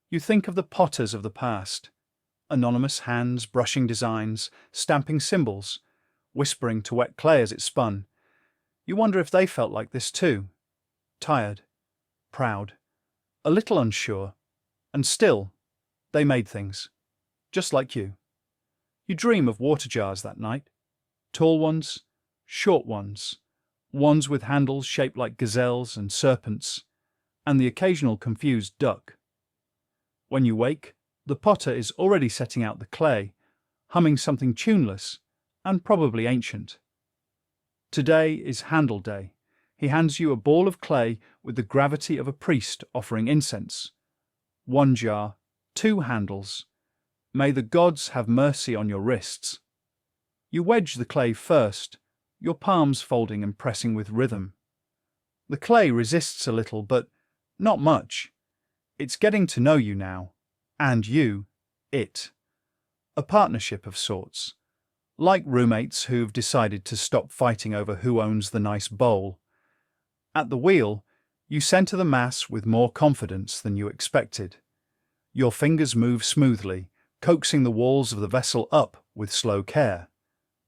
You think of the potters of the past, anonymous hands brushing designs, stamping symbols, whispering to wet clay as it spun. You wonder if they felt like this too, tired, proud, a little unsure, and still, they made things, just like you. You dream of water jars that night, tall ones, short ones, ones with handles shaped like gazelles and serpents, and the occasional confused duck. When you wake, the potter is already setting out the clay, humming something tuneless and probably ancient. Today is Handle Day. He hands you a ball of clay with the gravity of a priest offering incense. One jar, two handles. May the gods have mercy on your wrists. You wedge the clay first, your palms folding and pressing with rhythm. The clay resists a little, but not much. It's getting to know you now, and you, it. A partnership of sorts. Like roommates who've decided to stop fighting over who owns the nice bowl. At the wheel, you center the mass with more confidence than you expected. Your fingers move smoothly, coaxing the walls of the vessel up with slow care.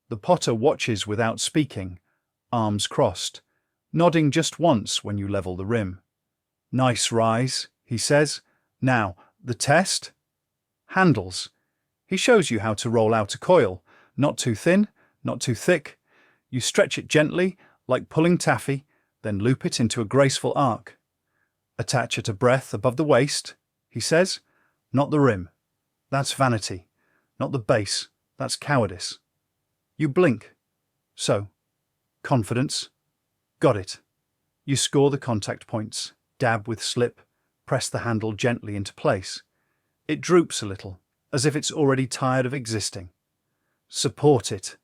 The potter watches without speaking, arms crossed, nodding just once when you level the rim. Nice rise, he says. Now, the test? Handles. He shows you how to roll out a coil, not too thin, not too thick. You stretch it gently, like pulling taffy, then loop it into a graceful arc. Attach at a breadth above the waist, he says. Not the rim. That's vanity. Not the base. That's cowardice. You blink. So, confidence. Got it. You score the contact points, dab with slip, press the handle gently into place. It droops a little, as if it's already tired of existing. Support it,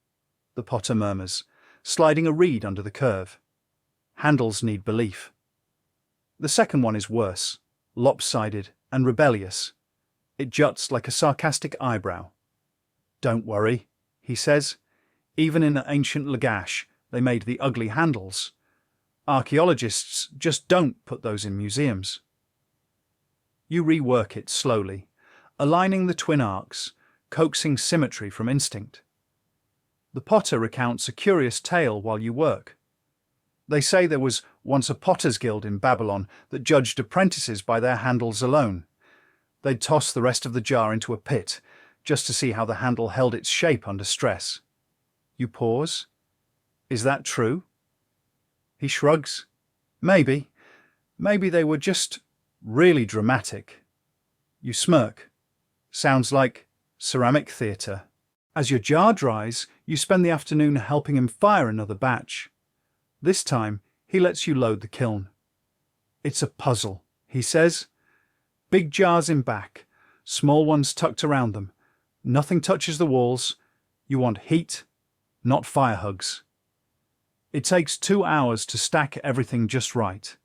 the potter murmurs, sliding a reed under the curve. Handles need belief. The second one is worse, lopsided and rebellious. It juts like a sarcastic eyebrow. Don't worry, he says. Even in ancient Lagash, they made the ugly handles. Archaeologists just don't put those in museums. You rework it slowly, aligning the twin arcs, coaxing symmetry from instinct. The potter recounts a curious tale while you work. They say there was once a potter's guild in Babylon that judged apprentices by their handles alone. They'd toss the rest of the jar into a pit, just to see how the handle held its shape under stress. You pause. Is that true? He shrugs. Maybe. Maybe they were just really dramatic. You smirk. Sounds like ceramic theatre. As your jar dries, you spend the afternoon helping him fire another batch. This time, he lets you load the kiln. It's a puzzle, he says. Big jars in back, small ones tucked around them. Nothing touches the walls. You want heat, not fire hugs. It takes 2 hours to stack everything just right.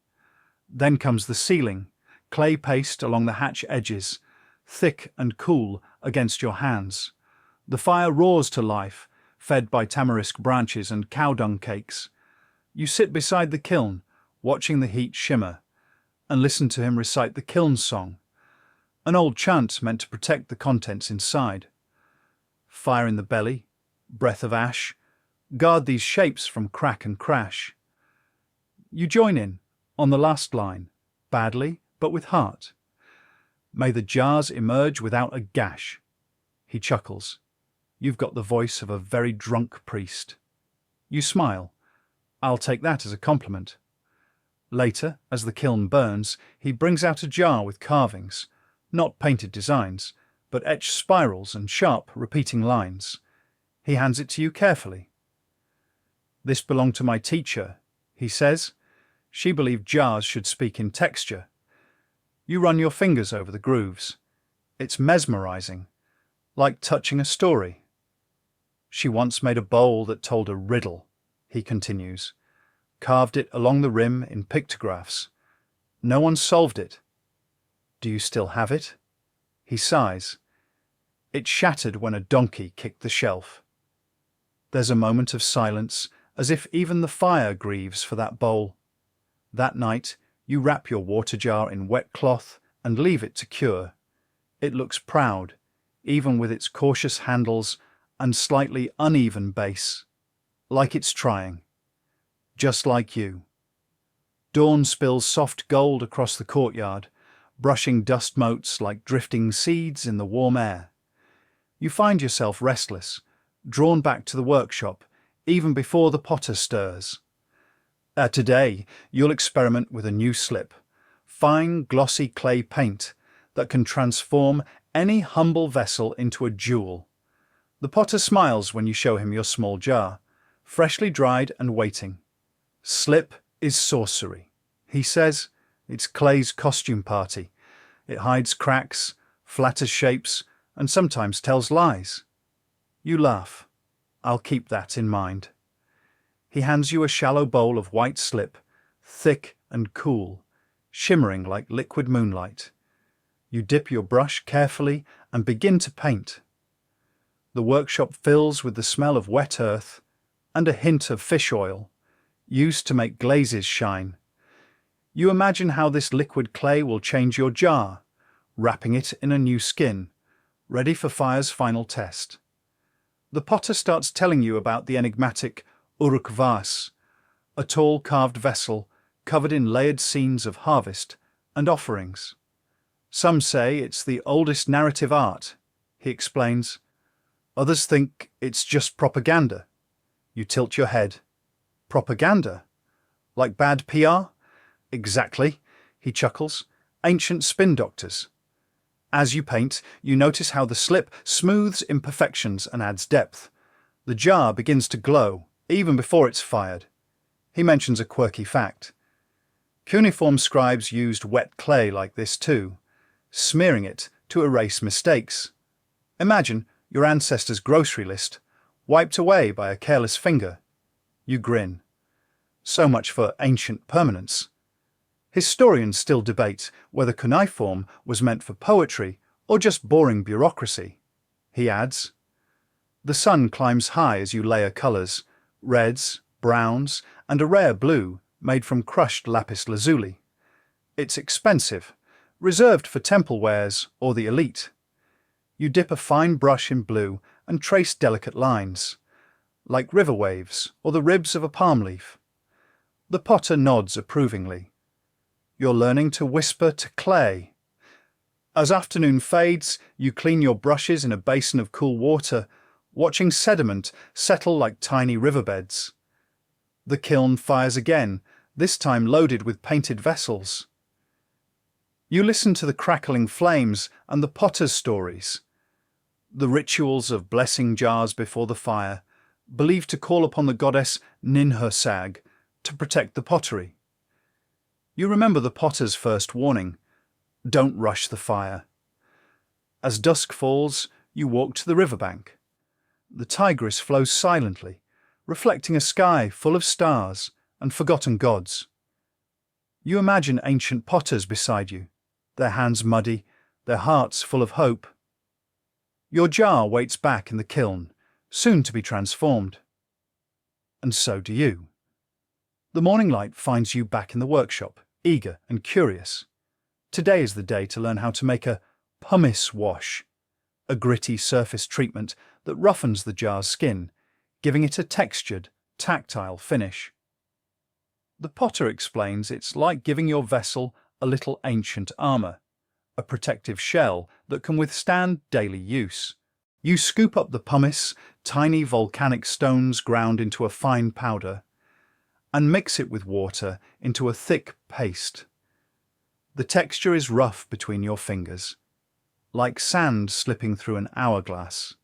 Then comes the ceiling, clay paste along the hatch edges, thick and cool against your hands. The fire roars to life, fed by tamarisk branches and cow dung cakes. You sit beside the kiln, watching the heat shimmer, and listen to him recite the kiln song, an old chant meant to protect the contents inside. Fire in the belly, breath of ash, Guard these shapes from crack and crash. You join in, on the last line, badly, but with heart. May the jars emerge without a gash. He chuckles. You've got the voice of a very drunk priest. You smile. I'll take that as a compliment. Later, as the kiln burns, he brings out a jar with carvings, not painted designs, but etched spirals and sharp, repeating lines. He hands it to you carefully. This belonged to my teacher, he says. She believed jars should speak in texture. You run your fingers over the grooves. It's mesmerizing, like touching a story. She once made a bowl that told a riddle, he continues, carved it along the rim in pictographs. No one solved it. Do you still have it? He sighs. It shattered when a donkey kicked the shelf. There's a moment of silence, as if even the fire grieves for that bowl. That night, you wrap your water jar in wet cloth and leave it to cure. It looks proud, even with its cautious handles and slightly uneven base, like it's trying. Just like you. Dawn spills soft gold across the courtyard, brushing dust motes like drifting seeds in the warm air. You find yourself restless, drawn back to the workshop, even before the potter stirs. Today, you'll experiment with a new slip, fine, glossy clay paint that can transform any humble vessel into a jewel. The potter smiles when you show him your small jar, freshly dried and waiting. Slip is sorcery, he says. It's clay's costume party. It hides cracks, flatters shapes, and sometimes tells lies. You laugh. I'll keep that in mind. He hands you a shallow bowl of white slip, thick and cool, shimmering like liquid moonlight. You dip your brush carefully and begin to paint. The workshop fills with the smell of wet earth and a hint of fish oil, used to make glazes shine. You imagine how this liquid clay will change your jar, wrapping it in a new skin, ready for fire's final test. The potter starts telling you about the enigmatic Uruk vase, a tall carved vessel covered in layered scenes of harvest and offerings. Some say it's the oldest narrative art, he explains. Others think it's just propaganda. You tilt your head. Propaganda? Like bad PR? Exactly, he chuckles. Ancient spin doctors. As you paint, you notice how the slip smooths imperfections and adds depth. The jar begins to glow, even before it's fired. He mentions a quirky fact. Cuneiform scribes used wet clay like this too, smearing it to erase mistakes. Imagine your ancestors' grocery list, wiped away by a careless finger. You grin. So much for ancient permanence. Historians still debate whether cuneiform was meant for poetry or just boring bureaucracy. He adds, the sun climbs high as you layer colours, reds, browns, and a rare blue made from crushed lapis lazuli. It's expensive, reserved for temple wares or the elite. You dip a fine brush in blue and trace delicate lines, like river waves or the ribs of a palm leaf. The potter nods approvingly. You're learning to whisper to clay. As afternoon fades, you clean your brushes in a basin of cool water, watching sediment settle like tiny riverbeds. The kiln fires again, this time loaded with painted vessels. You listen to the crackling flames and the potter's stories. The rituals of blessing jars before the fire, believed to call upon the goddess Ninhursag to protect the pottery. You remember the potter's first warning, don't rush the fire. As dusk falls, you walk to the riverbank. The Tigris flows silently, reflecting a sky full of stars and forgotten gods. You imagine ancient potters beside you, their hands muddy, their hearts full of hope. Your jar waits back in the kiln, soon to be transformed. And so do you. The morning light finds you back in the workshop, eager and curious. Today is the day to learn how to make a pumice wash, a gritty surface treatment that roughens the jar's skin, giving it a textured, tactile finish. The potter explains it's like giving your vessel a little ancient armor, a protective shell that can withstand daily use. You scoop up the pumice, tiny volcanic stones ground into a fine powder, and mix it with water into a thick paste. The texture is rough between your fingers, like sand slipping through an hourglass.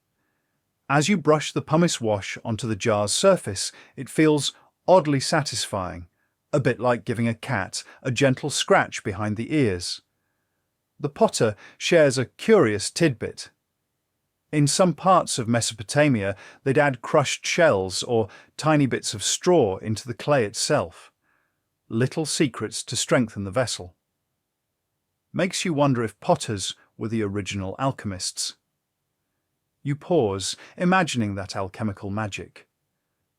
As you brush the pumice wash onto the jar's surface, it feels oddly satisfying, a bit like giving a cat a gentle scratch behind the ears. The potter shares a curious tidbit. In some parts of Mesopotamia, they'd add crushed shells or tiny bits of straw into the clay itself. Little secrets to strengthen the vessel. Makes you wonder if potters were the original alchemists. You pause, imagining that alchemical magic.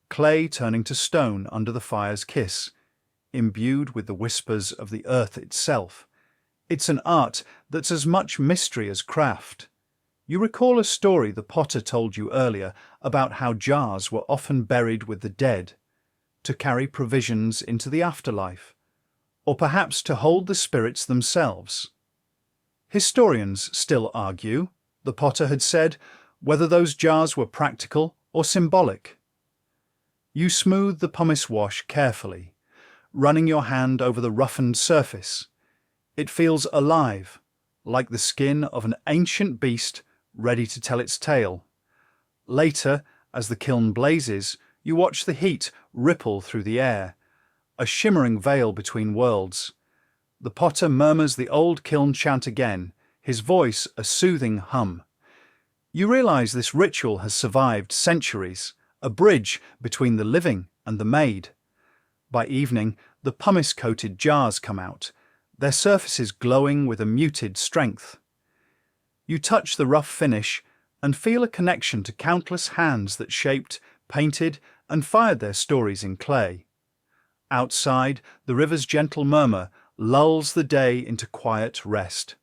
Clay turning to stone under the fire's kiss, imbued with the whispers of the earth itself. It's an art that's as much mystery as craft. You recall a story the potter told you earlier about how jars were often buried with the dead, to carry provisions into the afterlife, or perhaps to hold the spirits themselves. Historians still argue, the potter had said, whether those jars were practical or symbolic. You smooth the pumice wash carefully, running your hand over the roughened surface. It feels alive, like the skin of an ancient beast ready to tell its tale. Later, as the kiln blazes, you watch the heat ripple through the air, a shimmering veil between worlds. The potter murmurs the old kiln chant again, his voice a soothing hum. You realize this ritual has survived centuries, a bridge between the living and the made. By evening, the pumice-coated jars come out, their surfaces glowing with a muted strength. You touch the rough finish and feel a connection to countless hands that shaped, painted, and fired their stories in clay. Outside, the river's gentle murmur lulls the day into quiet rest.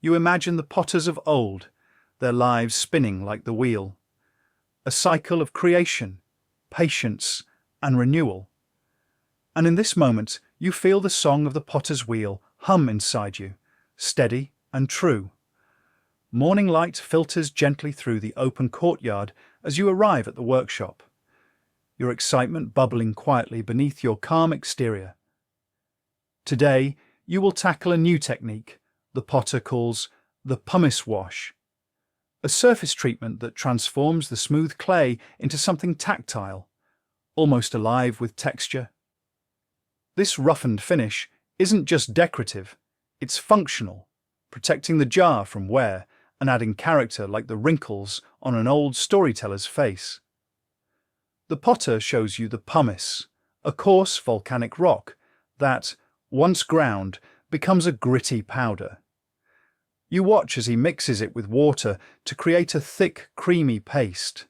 You imagine the potters of old, their lives spinning like the wheel. A cycle of creation, patience, and renewal. And in this moment, you feel the song of the potter's wheel hum inside you, steady and true. Morning light filters gently through the open courtyard as you arrive at the workshop, your excitement bubbling quietly beneath your calm exterior. Today, you will tackle a new technique the potter calls the pumice wash, a surface treatment that transforms the smooth clay into something tactile, almost alive with texture. This roughened finish isn't just decorative, it's functional, protecting the jar from wear and adding character like the wrinkles on an old storyteller's face. The potter shows you the pumice, a coarse volcanic rock that, once ground, becomes a gritty powder. You watch as he mixes it with water to create a thick, creamy paste.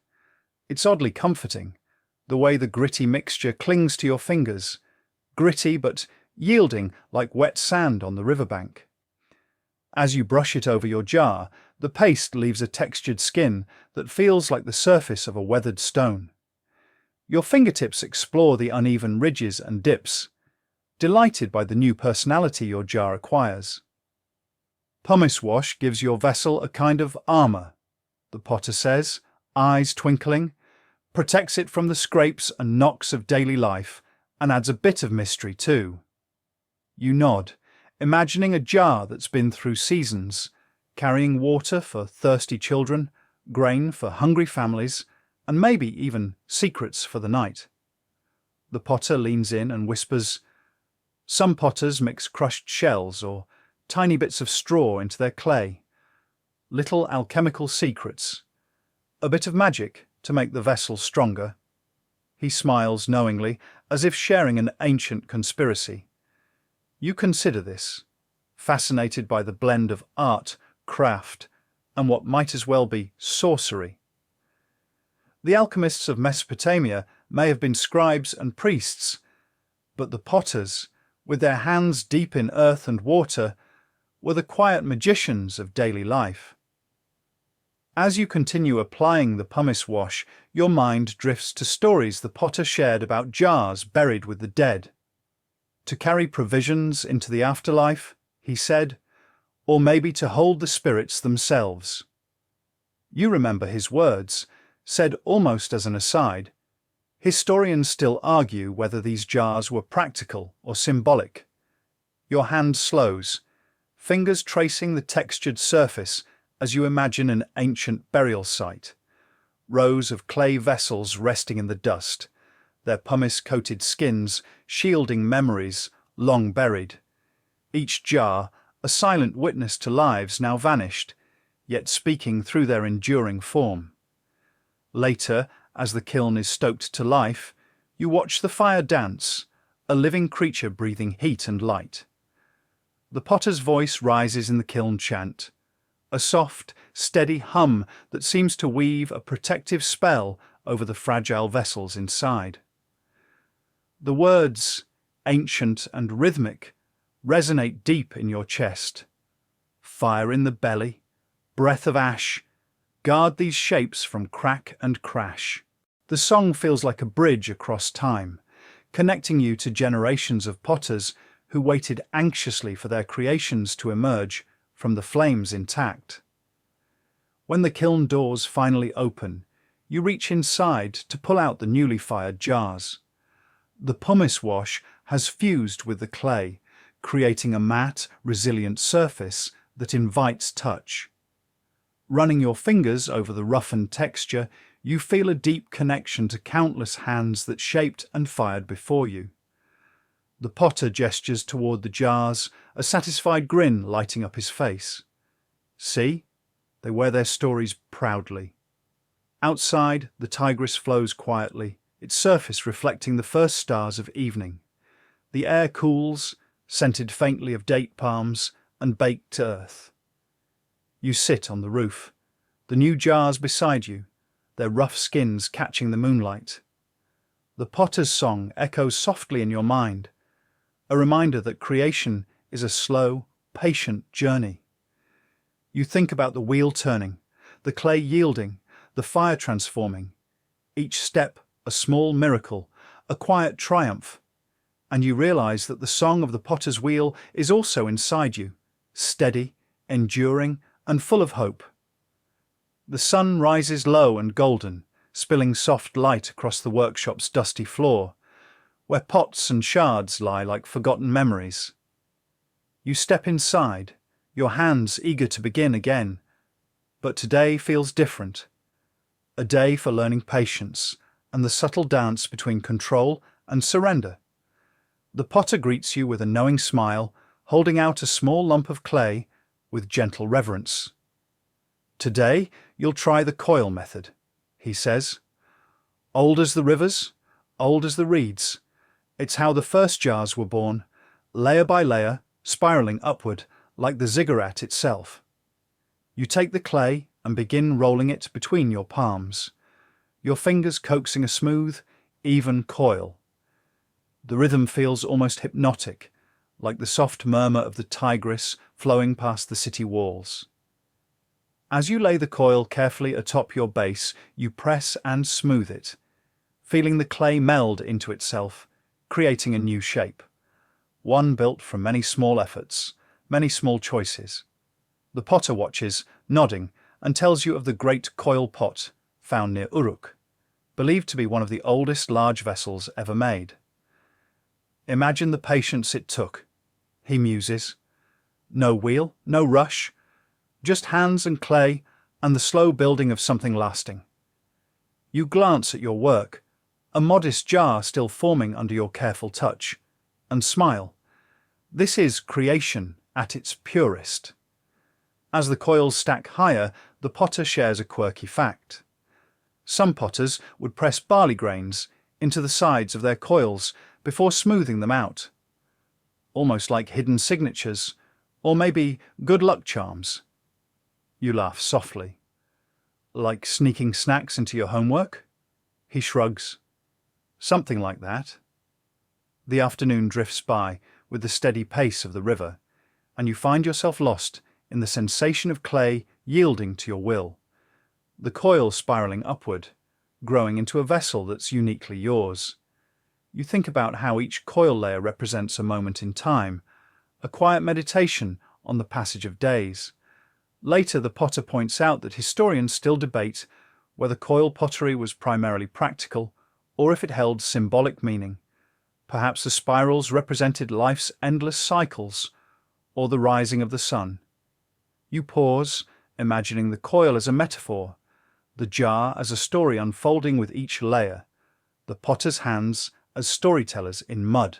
It's oddly comforting, the way the gritty mixture clings to your fingers, gritty but yielding like wet sand on the riverbank. As you brush it over your jar, the paste leaves a textured skin that feels like the surface of a weathered stone. Your fingertips explore the uneven ridges and dips, delighted by the new personality your jar acquires. Pumice wash gives your vessel a kind of armor, the potter says, eyes twinkling, protects it from the scrapes and knocks of daily life, and adds a bit of mystery too. You nod, imagining a jar that's been through seasons, carrying water for thirsty children, grain for hungry families, and maybe even secrets for the night. The potter leans in and whispers, "Some potters mix crushed shells or tiny bits of straw into their clay. Little alchemical secrets. A bit of magic to make the vessel stronger." He smiles knowingly, as if sharing an ancient conspiracy. You consider this, fascinated by the blend of art, craft, and what might as well be sorcery. The alchemists of Mesopotamia may have been scribes and priests, but the potters, with their hands deep in earth and water, were the quiet magicians of daily life. As you continue applying the pumice wash, your mind drifts to stories the potter shared about jars buried with the dead. To carry provisions into the afterlife, he said, or maybe to hold the spirits themselves. You remember his words, said almost as an aside. Historians still argue whether these jars were practical or symbolic. Your hand slows, fingers tracing the textured surface as you imagine an ancient burial site. Rows of clay vessels resting in the dust, their pumice-coated skins shielding memories long buried. Each jar, a silent witness to lives now vanished, yet speaking through their enduring form. Later, as the kiln is stoked to life, you watch the fire dance, a living creature breathing heat and light. The potter's voice rises in the kiln chant, a soft, steady hum that seems to weave a protective spell over the fragile vessels inside. The words, ancient and rhythmic, resonate deep in your chest. Fire in the belly, breath of ash, guard these shapes from crack and crash. The song feels like a bridge across time, connecting you to generations of potters who waited anxiously for their creations to emerge from the flames intact. When the kiln doors finally open, you reach inside to pull out the newly fired jars. The pumice wash has fused with the clay, creating a matte, resilient surface that invites touch. Running your fingers over the roughened texture, you feel a deep connection to countless hands that shaped and fired before you. The potter gestures toward the jars, a satisfied grin lighting up his face. See? They wear their stories proudly. Outside, the Tigris flows quietly, its surface reflecting the first stars of evening. The air cools, scented faintly of date palms and baked earth. You sit on the roof, the new jars beside you, their rough skins catching the moonlight. The potter's song echoes softly in your mind, a reminder that creation is a slow, patient journey. You think about the wheel turning, the clay yielding, the fire transforming, each step a small miracle, a quiet triumph, and you realize that the song of the potter's wheel is also inside you, steady, enduring, and full of hope. The sun rises low and golden, spilling soft light across the workshop's dusty floor, where pots and shards lie like forgotten memories. You step inside, your hands eager to begin again, but today feels different. A day for learning patience and the subtle dance between control and surrender. The potter greets you with a knowing smile, holding out a small lump of clay with gentle reverence. Today, you'll try the coil method, he says. Old as the rivers, old as the reeds. It's how the first jars were born, layer by layer, spiraling upward, like the ziggurat itself. You take the clay and begin rolling it between your palms, your fingers coaxing a smooth, even coil. The rhythm feels almost hypnotic, like the soft murmur of the Tigris flowing past the city walls. As you lay the coil carefully atop your base, you press and smooth it, feeling the clay meld into itself, creating a new shape, one built from many small efforts, many small choices. The potter watches, nodding, and tells you of the great coil pot found near Uruk, believed to be one of the oldest large vessels ever made. Imagine the patience it took, he muses. No wheel, no rush, just hands and clay and the slow building of something lasting. You glance at your work, a modest jar still forming under your careful touch, and smile. This is creation at its purest. As the coils stack higher, the potter shares a quirky fact. Some potters would press barley grains into the sides of their coils before smoothing them out, almost like hidden signatures, or maybe good luck charms. You laugh softly. Like sneaking snacks into your homework? He shrugs. Something like that. The afternoon drifts by with the steady pace of the river, and you find yourself lost in the sensation of clay yielding to your will, the coil spiraling upward, growing into a vessel that's uniquely yours. You think about how each coil layer represents a moment in time, a quiet meditation on the passage of days. Later, the potter points out that historians still debate whether coil pottery was primarily practical or if it held symbolic meaning. Perhaps the spirals represented life's endless cycles or the rising of the sun. You pause, imagining the coil as a metaphor, the jar as a story unfolding with each layer, the potter's hands as storytellers in mud.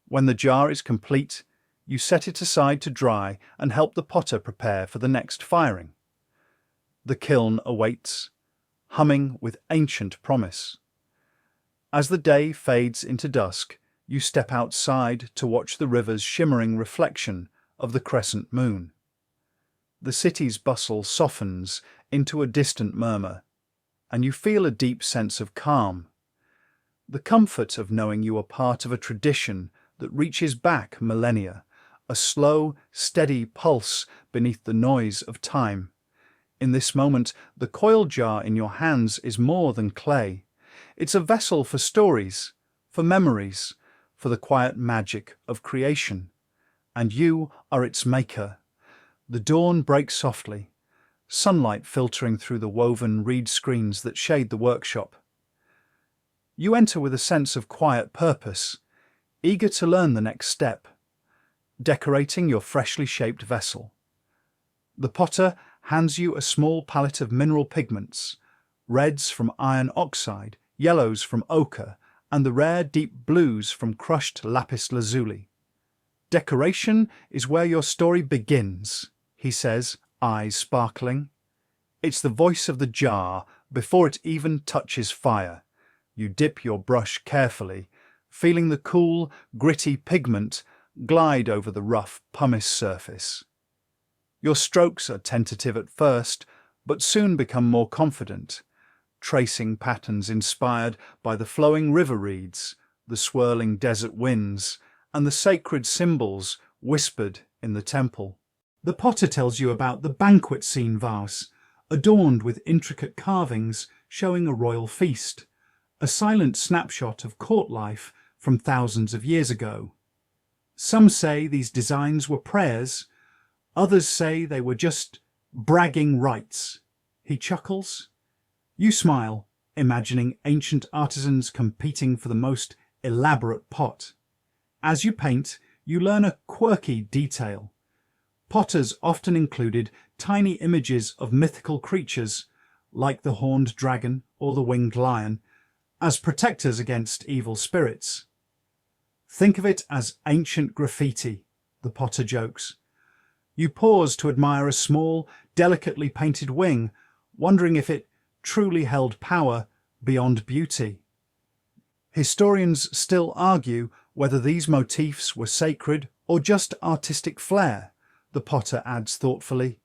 When the jar is complete, you set it aside to dry and help the potter prepare for the next firing. The kiln awaits, humming with ancient promise. As the day fades into dusk, you step outside to watch the river's shimmering reflection of the crescent moon. The city's bustle softens into a distant murmur, and you feel a deep sense of calm. The comfort of knowing you are part of a tradition that reaches back millennia, a slow, steady pulse beneath the noise of time. In this moment, the coil jar in your hands is more than clay. It's a vessel for stories, for memories, for the quiet magic of creation. And you are its maker. The dawn breaks softly, sunlight filtering through the woven reed screens that shade the workshop. You enter with a sense of quiet purpose, eager to learn the next step, decorating your freshly shaped vessel. The potter hands you a small palette of mineral pigments, reds from iron oxide, yellows from ochre, and the rare deep blues from crushed lapis lazuli. Decoration is where your story begins, he says, eyes sparkling. It's the voice of the jar before it even touches fire. You dip your brush carefully, feeling the cool, gritty pigment glide over the rough pumice surface. Your strokes are tentative at first, but soon become more confident, tracing patterns inspired by the flowing river reeds, the swirling desert winds, and the sacred symbols whispered in the temple. The potter tells you about the banquet scene vase, adorned with intricate carvings showing a royal feast, a silent snapshot of court life from thousands of years ago. Some say these designs were prayers, others say they were just bragging rights. He chuckles. You smile, imagining ancient artisans competing for the most elaborate pot. As you paint, you learn a quirky detail. Potters often included tiny images of mythical creatures, like the horned dragon or the winged lion, as protectors against evil spirits. Think of it as ancient graffiti, the potter jokes. You pause to admire a small, delicately painted wing, wondering if it truly held power beyond beauty. Historians still argue whether these motifs were sacred or just artistic flair, the potter adds thoughtfully.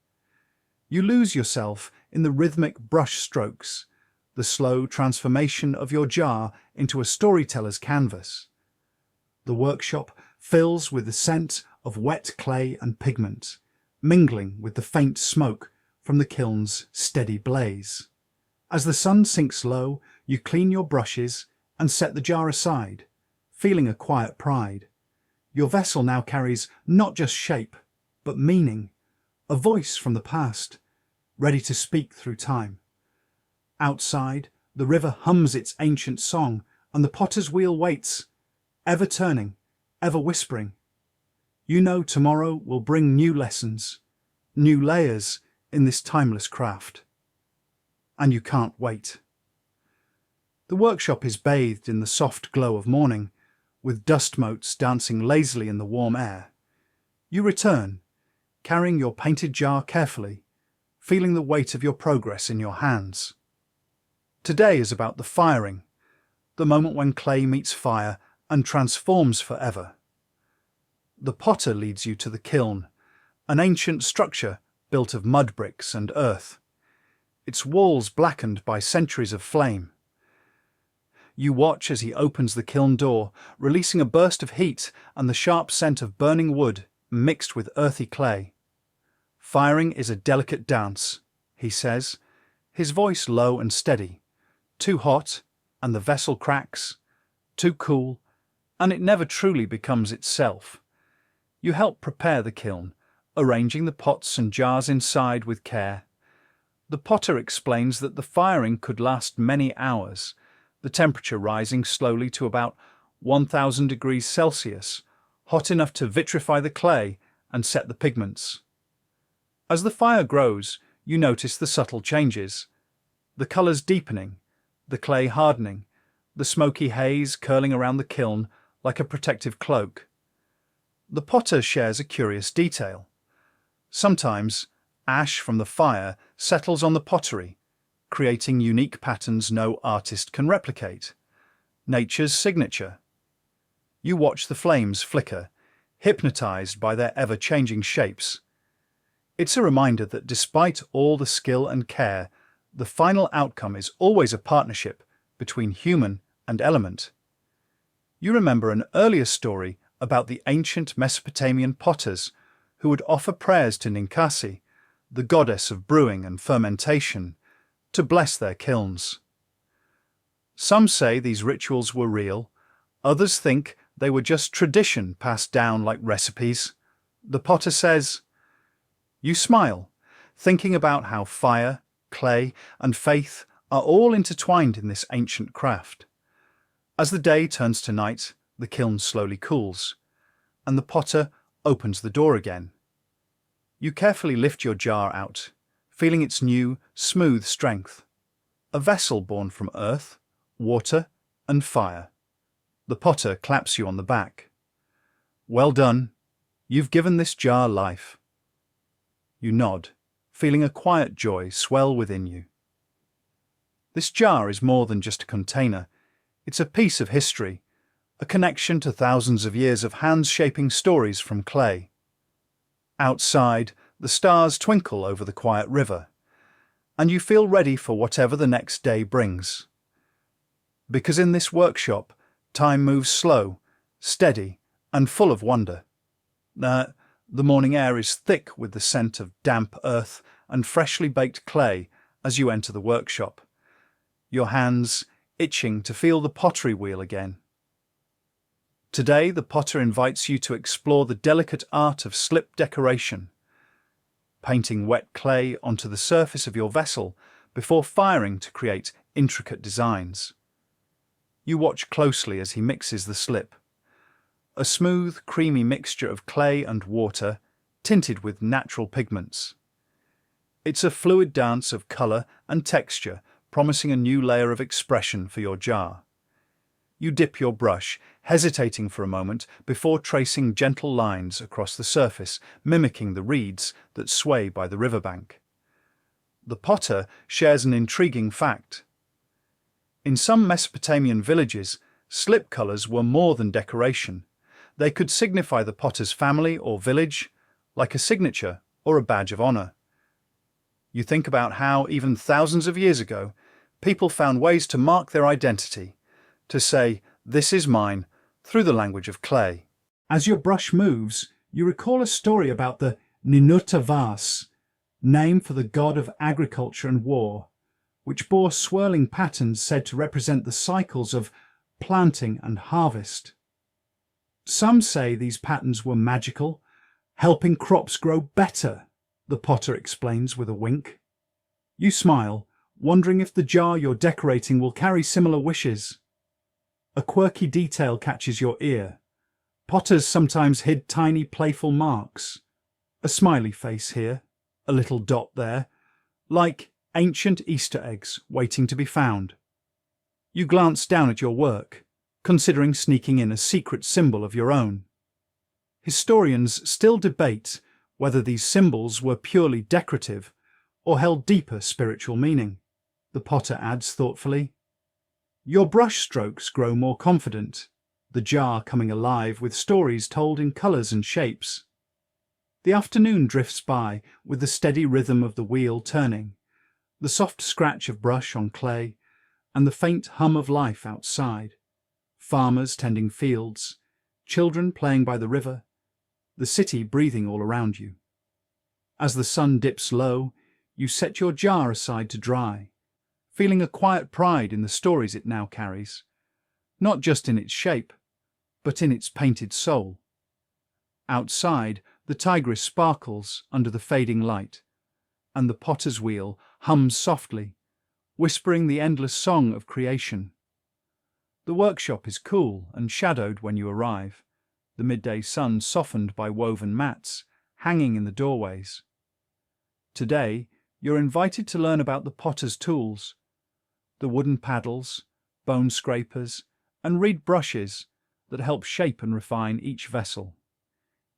You lose yourself in the rhythmic brush strokes, the slow transformation of your jar into a storyteller's canvas. The workshop fills with the scent of wet clay and pigment, mingling with the faint smoke from the kiln's steady blaze. As the sun sinks low, you clean your brushes and set the jar aside, feeling a quiet pride. Your vessel now carries not just shape, but meaning, a voice from the past, ready to speak through time. Outside, the river hums its ancient song, and the potter's wheel waits, ever turning, ever whispering. You know tomorrow will bring new lessons, new layers in this timeless craft. And you can't wait. The workshop is bathed in the soft glow of morning, with dust motes dancing lazily in the warm air. You return, carrying your painted jar carefully, feeling the weight of your progress in your hands. Today is about the firing, the moment when clay meets fire and transforms forever. The potter leads you to the kiln, an ancient structure built of mud bricks and earth, its walls blackened by centuries of flame. You watch as he opens the kiln door, releasing a burst of heat and the sharp scent of burning wood mixed with earthy clay. Firing is a delicate dance, he says, his voice low and steady. Too hot, and the vessel cracks. Too cool, and it never truly becomes itself. You help prepare the kiln, arranging the pots and jars inside with care. The potter explains that the firing could last many hours, the temperature rising slowly to about 1000 degrees Celsius, hot enough to vitrify the clay and set the pigments. As the fire grows, you notice the subtle changes. The colours deepening, the clay hardening, the smoky haze curling around the kiln like a protective cloak. The potter shares a curious detail. Sometimes, ash from the fire settles on the pottery, creating unique patterns no artist can replicate. Nature's signature. You watch the flames flicker, hypnotized by their ever-changing shapes. It's a reminder that despite all the skill and care, the final outcome is always a partnership between human and element. You remember an earlier story about the ancient Mesopotamian potters who would offer prayers to Ninkasi, the goddess of brewing and fermentation, to bless their kilns. Some say these rituals were real, others think they were just tradition passed down like recipes. The potter says, "You smile, thinking about how fire, clay, and faith are all intertwined in this ancient craft. As the day turns to night, the kiln slowly cools, and the potter opens the door again. You carefully lift your jar out, feeling its new, smooth strength. A vessel born from earth, water, and fire. The potter claps you on the back. Well done, you've given this jar life. You nod, feeling a quiet joy swell within you. This jar is more than just a container. It's a piece of history, a connection to thousands of years of hands shaping stories from clay. Outside, the stars twinkle over the quiet river, and you feel ready for whatever the next day brings. Because in this workshop, time moves slow, steady, and full of wonder. The morning air is thick with the scent of damp earth and freshly baked clay as you enter the workshop, your hands itching to feel the pottery wheel again. Today, the potter invites you to explore the delicate art of slip decoration, painting wet clay onto the surface of your vessel before firing to create intricate designs. You watch closely as he mixes the slip, a smooth, creamy mixture of clay and water, tinted with natural pigments. It's a fluid dance of colour and texture, promising a new layer of expression for your jar. You dip your brush, hesitating for a moment before tracing gentle lines across the surface, mimicking the reeds that sway by the riverbank. The potter shares an intriguing fact. In some Mesopotamian villages, slip colours were more than decoration. They could signify the potter's family or village, like a signature or a badge of honour. You think about how, even thousands of years ago, people found ways to mark their identity, to say, "This is mine," through the language of clay. As your brush moves, you recall a story about the Ninurta, name for the god of agriculture and war, which bore swirling patterns said to represent the cycles of planting and harvest. Some say these patterns were magical, helping crops grow better, the potter explains with a wink. You smile, wondering if the jar you're decorating will carry similar wishes. A quirky detail catches your ear. Potters sometimes hid tiny playful marks. A smiley face here, a little dot there, like ancient Easter eggs waiting to be found. You glance down at your work, considering sneaking in a secret symbol of your own. Historians still debate whether these symbols were purely decorative or held deeper spiritual meaning. The potter adds thoughtfully, "Your brush strokes grow more confident, the jar coming alive with stories told in colours and shapes. The afternoon drifts by with the steady rhythm of the wheel turning, the soft scratch of brush on clay, and the faint hum of life outside. Farmers tending fields, children playing by the river, the city breathing all around you. As the sun dips low, You set your jar aside to dry, feeling a quiet pride in the stories it now carries, not just in its shape, but in its painted soul. Outside, the Tigris sparkles under the fading light, and the potter's wheel hums softly, whispering the endless song of creation. The workshop is cool and shadowed when you arrive, the midday sun softened by woven mats hanging in the doorways. Today, you're invited to learn about the potter's tools, the wooden paddles, bone scrapers, and reed brushes that help shape and refine each vessel.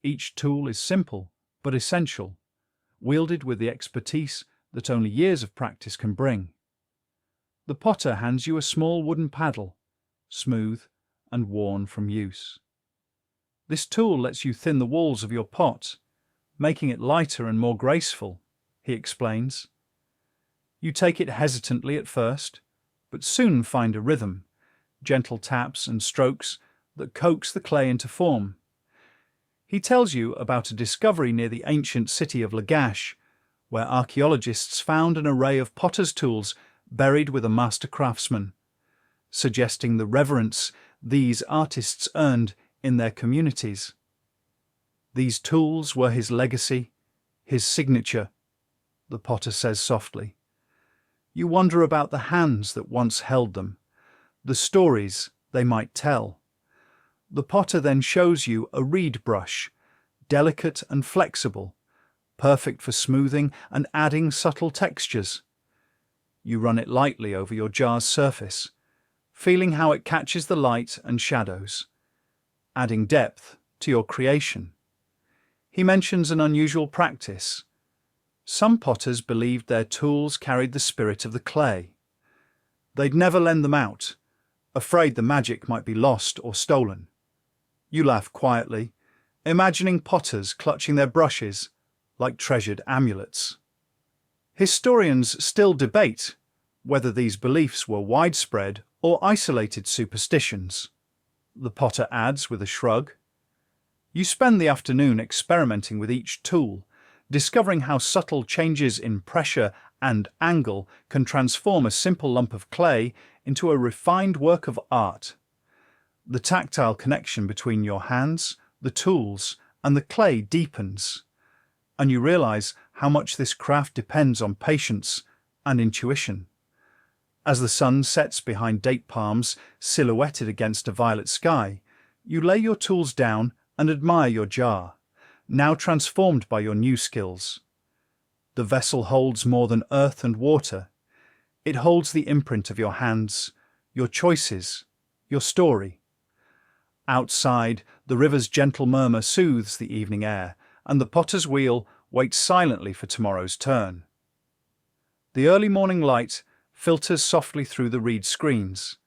Each tool is simple but essential, wielded with the expertise that only years of practice can bring. The potter hands you a small wooden paddle, smooth and worn from use. This tool lets you thin the walls of your pot, making it lighter and more graceful, he explains. You take it hesitantly at first, but soon find a rhythm, gentle taps and strokes that coax the clay into form. He tells you about a discovery near the ancient city of Lagash, where archaeologists found an array of potter's tools buried with a master craftsman, suggesting the reverence these artists earned in their communities. These tools were his legacy, his signature, the potter says softly. You wonder about the hands that once held them, the stories they might tell. The potter then shows you a reed brush, delicate and flexible, perfect for smoothing and adding subtle textures. You run it lightly over your jar's surface, feeling how it catches the light and shadows, adding depth to your creation. He mentions an unusual practice. Some potters believed their tools carried the spirit of the clay. They'd never lend them out, afraid the magic might be lost or stolen. You laugh quietly, imagining potters clutching their brushes like treasured amulets. Historians still debate whether these beliefs were widespread or isolated superstitions. The potter adds with a shrug. You spend the afternoon experimenting with each tool, discovering how subtle changes in pressure and angle can transform a simple lump of clay into a refined work of art. The tactile connection between your hands, the tools, and the clay deepens, and you realize how much this craft depends on patience and intuition. As the sun sets behind date palms silhouetted against a violet sky, you lay your tools down and admire your jar, now transformed by your new skills. The vessel holds more than earth and water. It holds the imprint of your hands, your choices, your story. Outside, the river's gentle murmur soothes the evening air, and the potter's wheel waits silently for tomorrow's turn. The early morning light filters softly through the reed screens,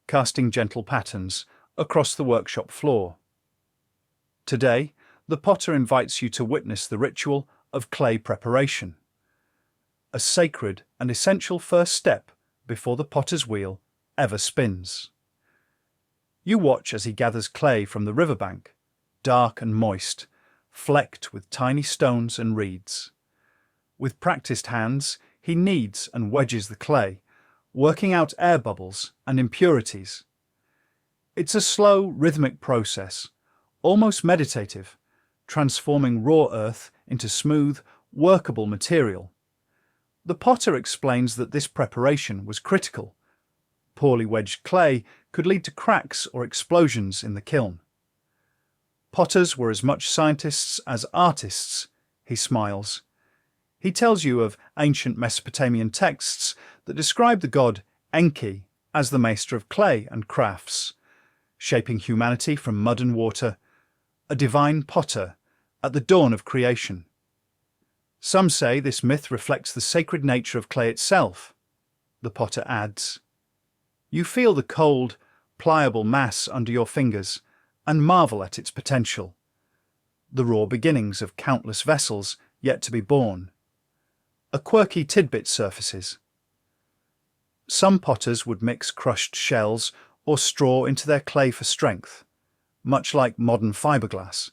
casting gentle patterns across the workshop floor. Today, the potter invites you to witness the ritual of clay preparation, a sacred and essential first step before the potter's wheel ever spins. You watch as he gathers clay from the riverbank, dark and moist, flecked with tiny stones and reeds. With practiced hands, he kneads and wedges the clay, working out air bubbles and impurities. It's a slow, rhythmic process, almost meditative, transforming raw earth into smooth, workable material. The potter explains that this preparation was critical. Poorly wedged clay could lead to cracks or explosions in the kiln. Potters were as much scientists as artists, he smiles. He tells you of ancient Mesopotamian texts that describe the god Enki as the maester of clay and crafts, shaping humanity from mud and water, a divine potter at the dawn of creation. Some say this myth reflects the sacred nature of clay itself, the potter adds. You feel the cold, pliable mass under your fingers and marvel at its potential, the raw beginnings of countless vessels yet to be born. A quirky tidbit surfaces. Some potters would mix crushed shells or straw into their clay for strength, much like modern fiberglass.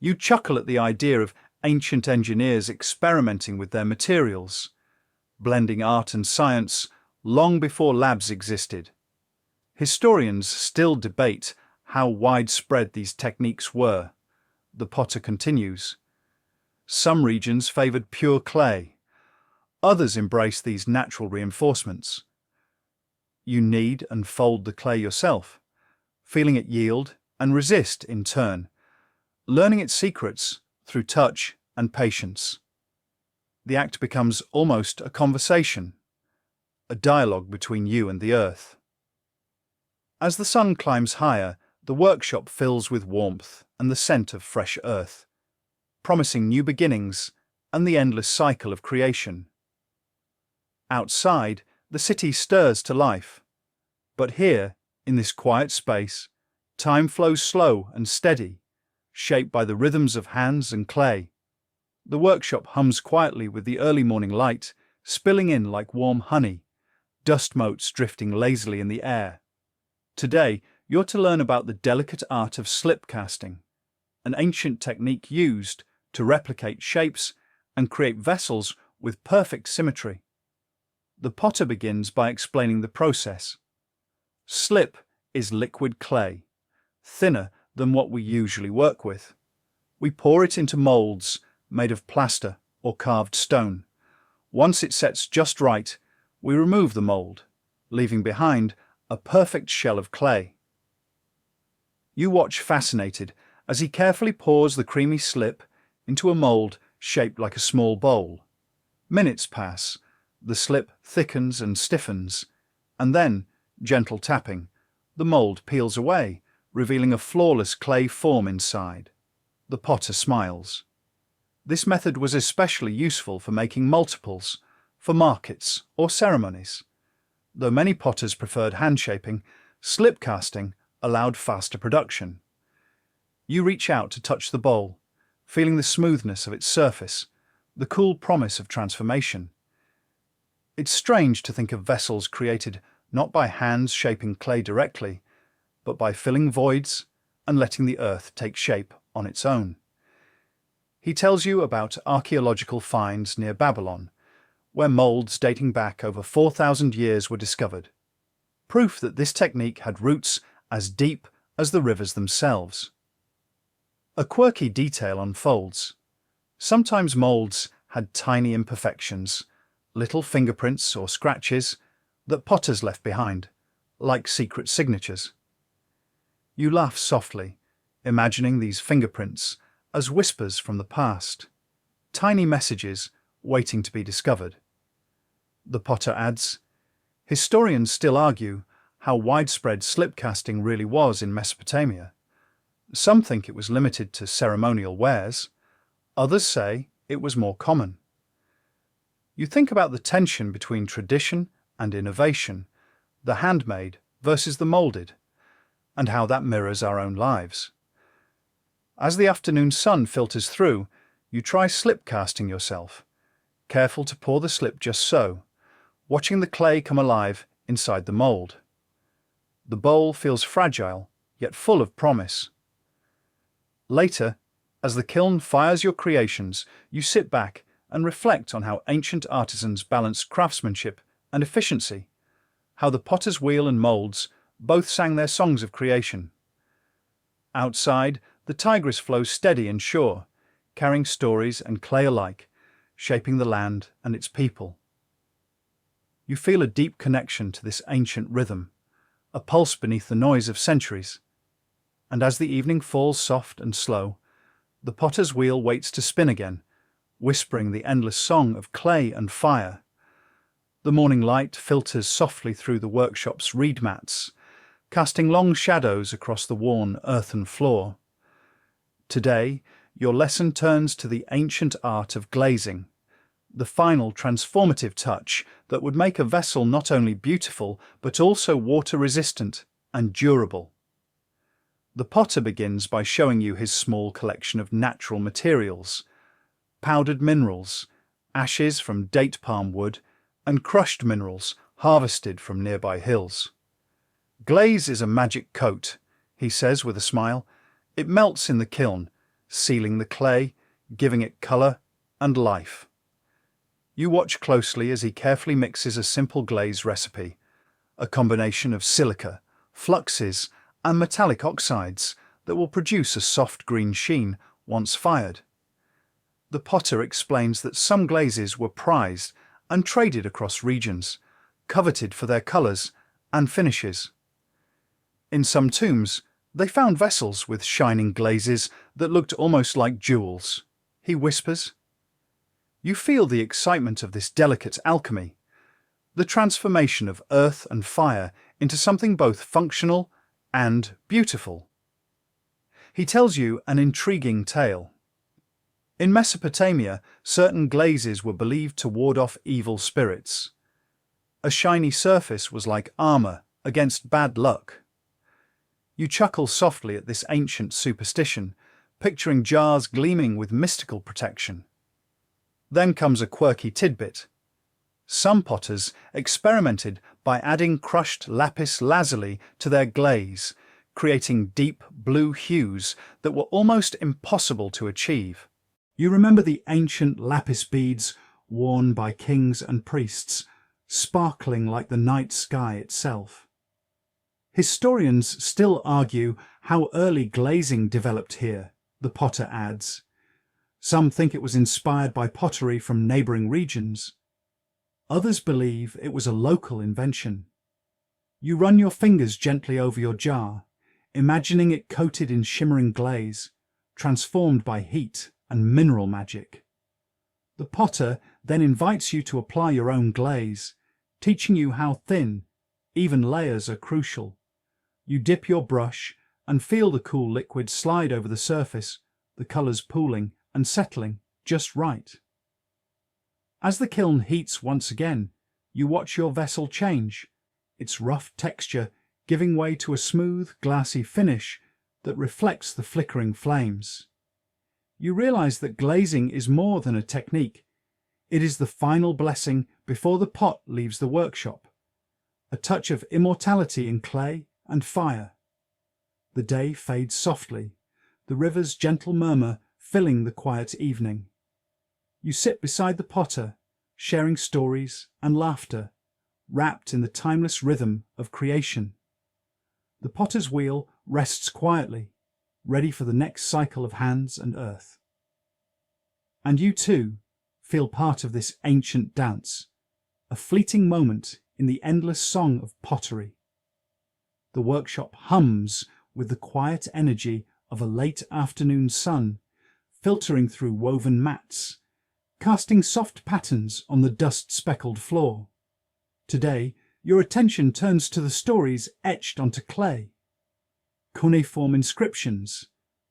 You chuckle at the idea of ancient engineers experimenting with their materials, blending art and science long before labs existed. Historians still debate how widespread these techniques were. The potter continues. Some regions favored pure clay. Others embraced these natural reinforcements. You knead and fold the clay yourself, feeling it yield and resist in turn, learning its secrets through touch and patience. The act becomes almost a conversation, a dialogue between you and the earth. As the sun climbs higher, the workshop fills with warmth and the scent of fresh earth, promising new beginnings and the endless cycle of creation. Outside, the city stirs to life. But here, in this quiet space, time flows slow and steady, shaped by the rhythms of hands and clay. The workshop hums quietly with the early morning light spilling in like warm honey, dust motes drifting lazily in the air. Today, you're to learn about the delicate art of slip casting, an ancient technique used to replicate shapes and create vessels with perfect symmetry. The potter begins by explaining the process. Slip is liquid clay, thinner than what we usually work with. We pour it into molds made of plaster or carved stone. Once it sets just right, we remove the mold, leaving behind a perfect shell of clay. You watch fascinated as he carefully pours the creamy slip into a mold shaped like a small bowl. Minutes pass, the slip thickens and stiffens, and then, gentle tapping, the mold peels away, revealing a flawless clay form inside. The potter smiles. This method was especially useful for making multiples, for markets or ceremonies. Though many potters preferred hand-shaping, slip casting allowed faster production. You reach out to touch the bowl, feeling the smoothness of its surface, the cool promise of transformation. It's strange to think of vessels created not by hands shaping clay directly, but by filling voids and letting the earth take shape on its own. He tells you about archaeological finds near Babylon, where molds dating back over 4,000 years were discovered. Proof that this technique had roots as deep as the rivers themselves. A quirky detail unfolds. Sometimes molds had tiny imperfections, little fingerprints or scratches that potters left behind, like secret signatures. You laugh softly, imagining these fingerprints as whispers from the past, tiny messages waiting to be discovered. The potter adds, historians still argue how widespread slip casting really was in Mesopotamia. Some think it was limited to ceremonial wares, others say it was more common. You think about the tension between tradition and innovation, the handmade versus the molded, and how that mirrors our own lives. As the afternoon sun filters through, you try slip casting yourself, careful to pour the slip just so, watching the clay come alive inside the mold. The bowl feels fragile, yet full of promise. Later, as the kiln fires your creations, you sit back and reflect on how ancient artisans balanced craftsmanship and efficiency, how the potter's wheel and molds both sang their songs of creation. Outside, the Tigris flows steady and sure, carrying stories and clay alike, shaping the land and its people. You feel a deep connection to this ancient rhythm, a pulse beneath the noise of centuries. And as the evening falls soft and slow, the potter's wheel waits to spin again, whispering the endless song of clay and fire. The morning light filters softly through the workshop's reed mats, casting long shadows across the worn earthen floor. Today, your lesson turns to the ancient art of glazing, the final transformative touch that would make a vessel not only beautiful but also water-resistant and durable. The potter begins by showing you his small collection of natural materials, powdered minerals, ashes from date palm wood, and crushed minerals harvested from nearby hills. Glaze is a magic coat, he says with a smile. It melts in the kiln, sealing the clay, giving it colour and life. You watch closely as he carefully mixes a simple glaze recipe, a combination of silica, fluxes, and metallic oxides that will produce a soft green sheen once fired. The potter explains that some glazes were prized and traded across regions, coveted for their colours and finishes. In some tombs, they found vessels with shining glazes that looked almost like jewels. He whispers. You feel the excitement of this delicate alchemy, the transformation of earth and fire into something both functional and beautiful. He tells you an intriguing tale. In Mesopotamia, certain glazes were believed to ward off evil spirits. A shiny surface was like armor against bad luck. You chuckle softly at this ancient superstition, picturing jars gleaming with mystical protection. Then comes a quirky tidbit. Some potters experimented by adding crushed lapis lazuli to their glaze, creating deep blue hues that were almost impossible to achieve. You remember the ancient lapis beads worn by kings and priests, sparkling like the night sky itself. Historians still argue how early glazing developed here, the potter adds. Some think it was inspired by pottery from neighbouring regions. Others believe it was a local invention. You run your fingers gently over your jar, imagining it coated in shimmering glaze, transformed by heat and mineral magic. The potter then invites you to apply your own glaze, teaching you how thin, even layers are crucial. You dip your brush and feel the cool liquid slide over the surface, the colours pooling and settling just right. As the kiln heats once again, you watch your vessel change, its rough texture giving way to a smooth, glassy finish that reflects the flickering flames. You realise that glazing is more than a technique. It is the final blessing before the pot leaves the workshop, a touch of immortality in clay and fire. The day fades softly, the river's gentle murmur filling the quiet evening. You sit beside the potter, sharing stories and laughter, wrapped in the timeless rhythm of creation. The potter's wheel rests quietly, ready for the next cycle of hands and earth. And you too feel part of this ancient dance, a fleeting moment in the endless song of pottery. The workshop hums with the quiet energy of a late afternoon sun, filtering through woven mats, casting soft patterns on the dust-speckled floor. Today, your attention turns to the stories etched onto clay. Cuneiform inscriptions,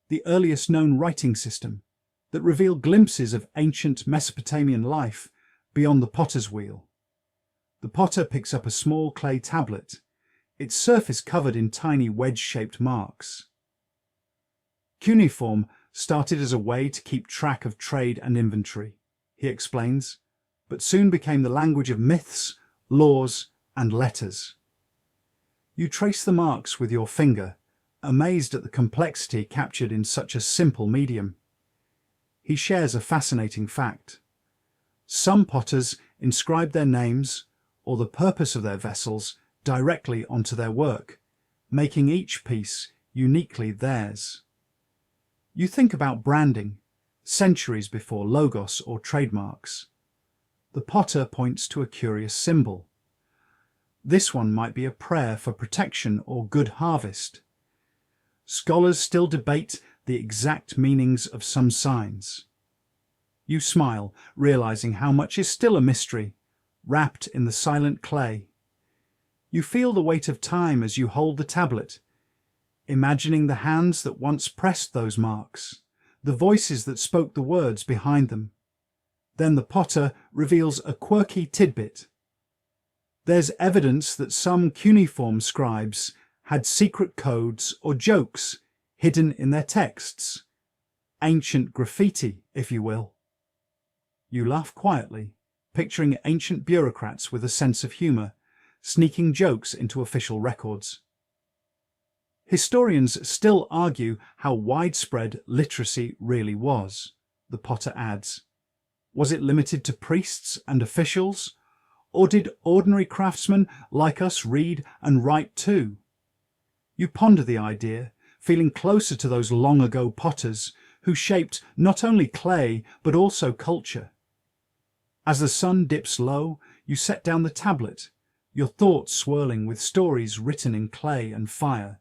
the earliest known writing system, that reveal glimpses of ancient Mesopotamian life beyond the potter's wheel. The potter picks up a small clay tablet, its surface covered in tiny wedge-shaped marks. Cuneiform started as a way to keep track of trade and inventory, he explains, but soon became the language of myths, laws, and letters. You trace the marks with your finger, amazed at the complexity captured in such a simple medium. He shares a fascinating fact. Some potters inscribe their names or the purpose of their vessels directly onto their work, making each piece uniquely theirs. You think about branding, centuries before logos or trademarks. The potter points to a curious symbol. This one might be a prayer for protection or good harvest. Scholars still debate the exact meanings of some signs. You smile, realizing how much is still a mystery, wrapped in the silent clay. You feel the weight of time as you hold the tablet, imagining the hands that once pressed those marks, the voices that spoke the words behind them. Then the potter reveals a quirky tidbit. There's evidence that some cuneiform scribes had secret codes or jokes hidden in their texts. Ancient graffiti, if you will. You laugh quietly, picturing ancient bureaucrats with a sense of humour, sneaking jokes into official records. Historians still argue how widespread literacy really was, the potter adds. Was it limited to priests and officials? Or did ordinary craftsmen like us read and write too? You ponder the idea, feeling closer to those long-ago potters who shaped not only clay but also culture. As the sun dips low, you set down the tablet, your thoughts swirling with stories written in clay and fire,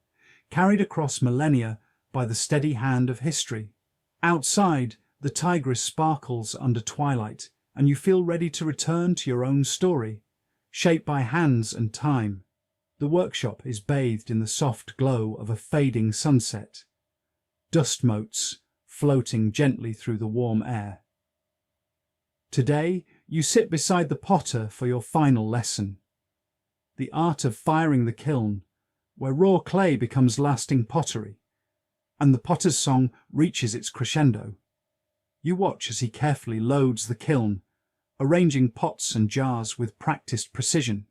carried across millennia by the steady hand of history. Outside, the Tigris sparkles under twilight, and you feel ready to return to your own story, shaped by hands and time. The workshop is bathed in the soft glow of a fading sunset, dust motes floating gently through the warm air. Today, you sit beside the potter for your final lesson, the art of firing the kiln, where raw clay becomes lasting pottery, and the potter's song reaches its crescendo. You watch as he carefully loads the kiln, arranging pots and jars with practiced precision.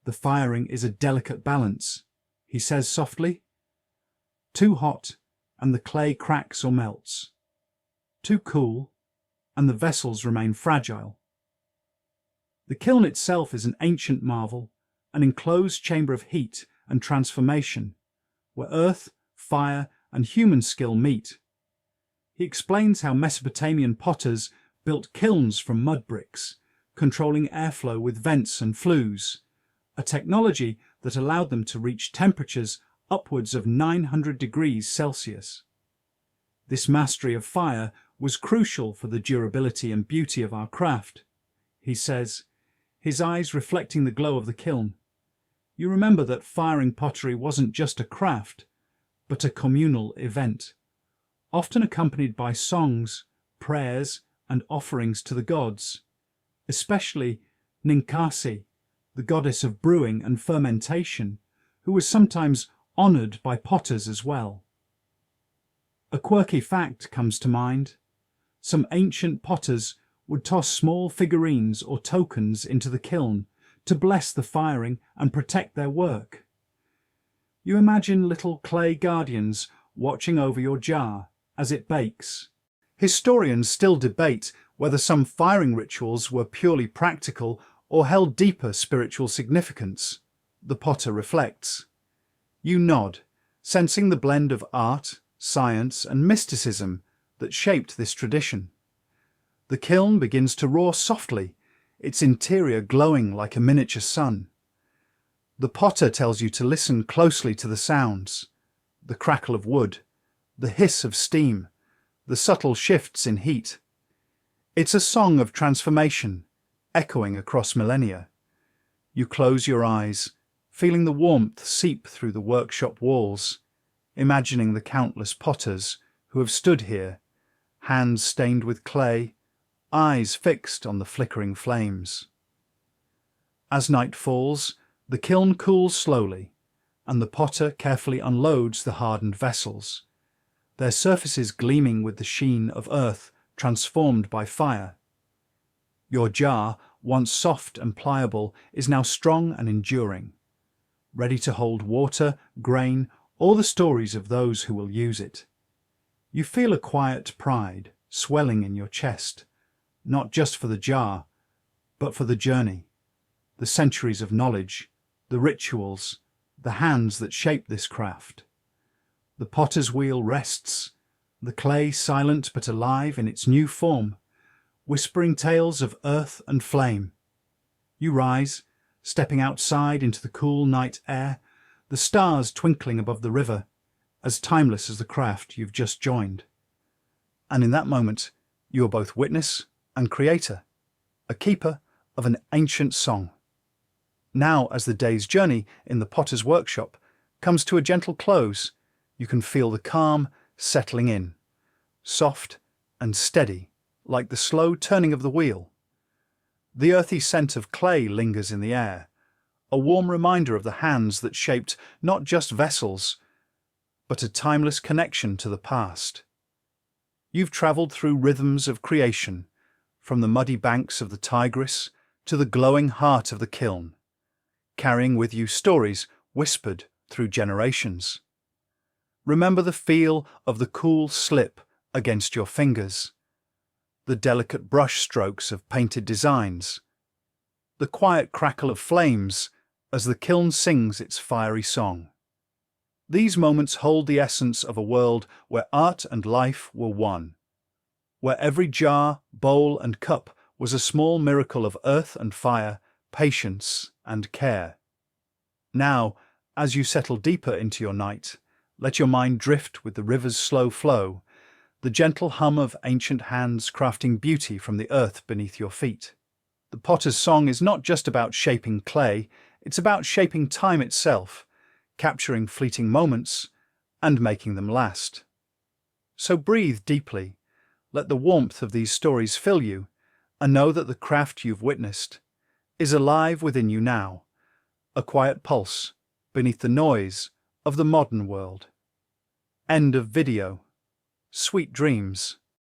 The firing is a delicate balance, he says softly. Too hot, and the clay cracks or melts. Too cool, and the vessels remain fragile. The kiln itself is an ancient marvel, an enclosed chamber of heat and transformation, where earth, fire, and human skill meet. He explains how Mesopotamian potters built kilns from mud bricks, controlling airflow with vents and flues, a technology that allowed them to reach temperatures upwards of 900 degrees Celsius. This mastery of fire was crucial for the durability and beauty of our craft, he says, his eyes reflecting the glow of the kiln. You remember that firing pottery wasn't just a craft, but a communal event, often accompanied by songs, prayers, and offerings to the gods, especially Ninkasi, the goddess of brewing and fermentation, who was sometimes honoured by potters as well. A quirky fact comes to mind. Some ancient potters would toss small figurines or tokens into the kiln to bless the firing and protect their work. You imagine little clay guardians watching over your jar as it bakes. Historians still debate whether some firing rituals were purely practical or held deeper spiritual significance. The potter reflects. You nod, sensing the blend of art, science, and mysticism that shaped this tradition. The kiln begins to roar softly, its interior glowing like a miniature sun. The potter tells you to listen closely to the sounds, the crackle of wood, the hiss of steam, the subtle shifts in heat. It's a song of transformation, echoing across millennia. You close your eyes, feeling the warmth seep through the workshop walls, imagining the countless potters who have stood here, hands stained with clay, eyes fixed on the flickering flames. As night falls, the kiln cools slowly, and the potter carefully unloads the hardened vessels, their surfaces gleaming with the sheen of earth transformed by fire. Your jar, once soft and pliable, is now strong and enduring, ready to hold water, grain, or the stories of those who will use it. You feel a quiet pride swelling in your chest, not just for the jar, but for the journey, the centuries of knowledge, the rituals, the hands that shape this craft. The potter's wheel rests, the clay silent but alive in its new form, whispering tales of earth and flame. You rise, stepping outside into the cool night air, the stars twinkling above the river, as timeless as the craft you've just joined. And in that moment, you are both witness and creator, a keeper of an ancient song. Now, as the day's journey in the potter's workshop comes to a gentle close, you can feel the calm settling in, soft and steady, like the slow turning of the wheel. The earthy scent of clay lingers in the air, a warm reminder of the hands that shaped not just vessels, but a timeless connection to the past. You've travelled through rhythms of creation, from the muddy banks of the Tigris to the glowing heart of the kiln, carrying with you stories whispered through generations. Remember the feel of the cool slip against your fingers, the delicate brush strokes of painted designs, the quiet crackle of flames as the kiln sings its fiery song. These moments hold the essence of a world where art and life were one, where every jar, bowl, and cup was a small miracle of earth and fire, patience and care. Now, as you settle deeper into your night, let your mind drift with the river's slow flow, the gentle hum of ancient hands crafting beauty from the earth beneath your feet. The potter's song is not just about shaping clay, it's about shaping time itself, capturing fleeting moments and making them last. So breathe deeply, let the warmth of these stories fill you, and know that the craft you've witnessed is alive within you now, a quiet pulse beneath the noise of the modern world. End of video. Sweet dreams.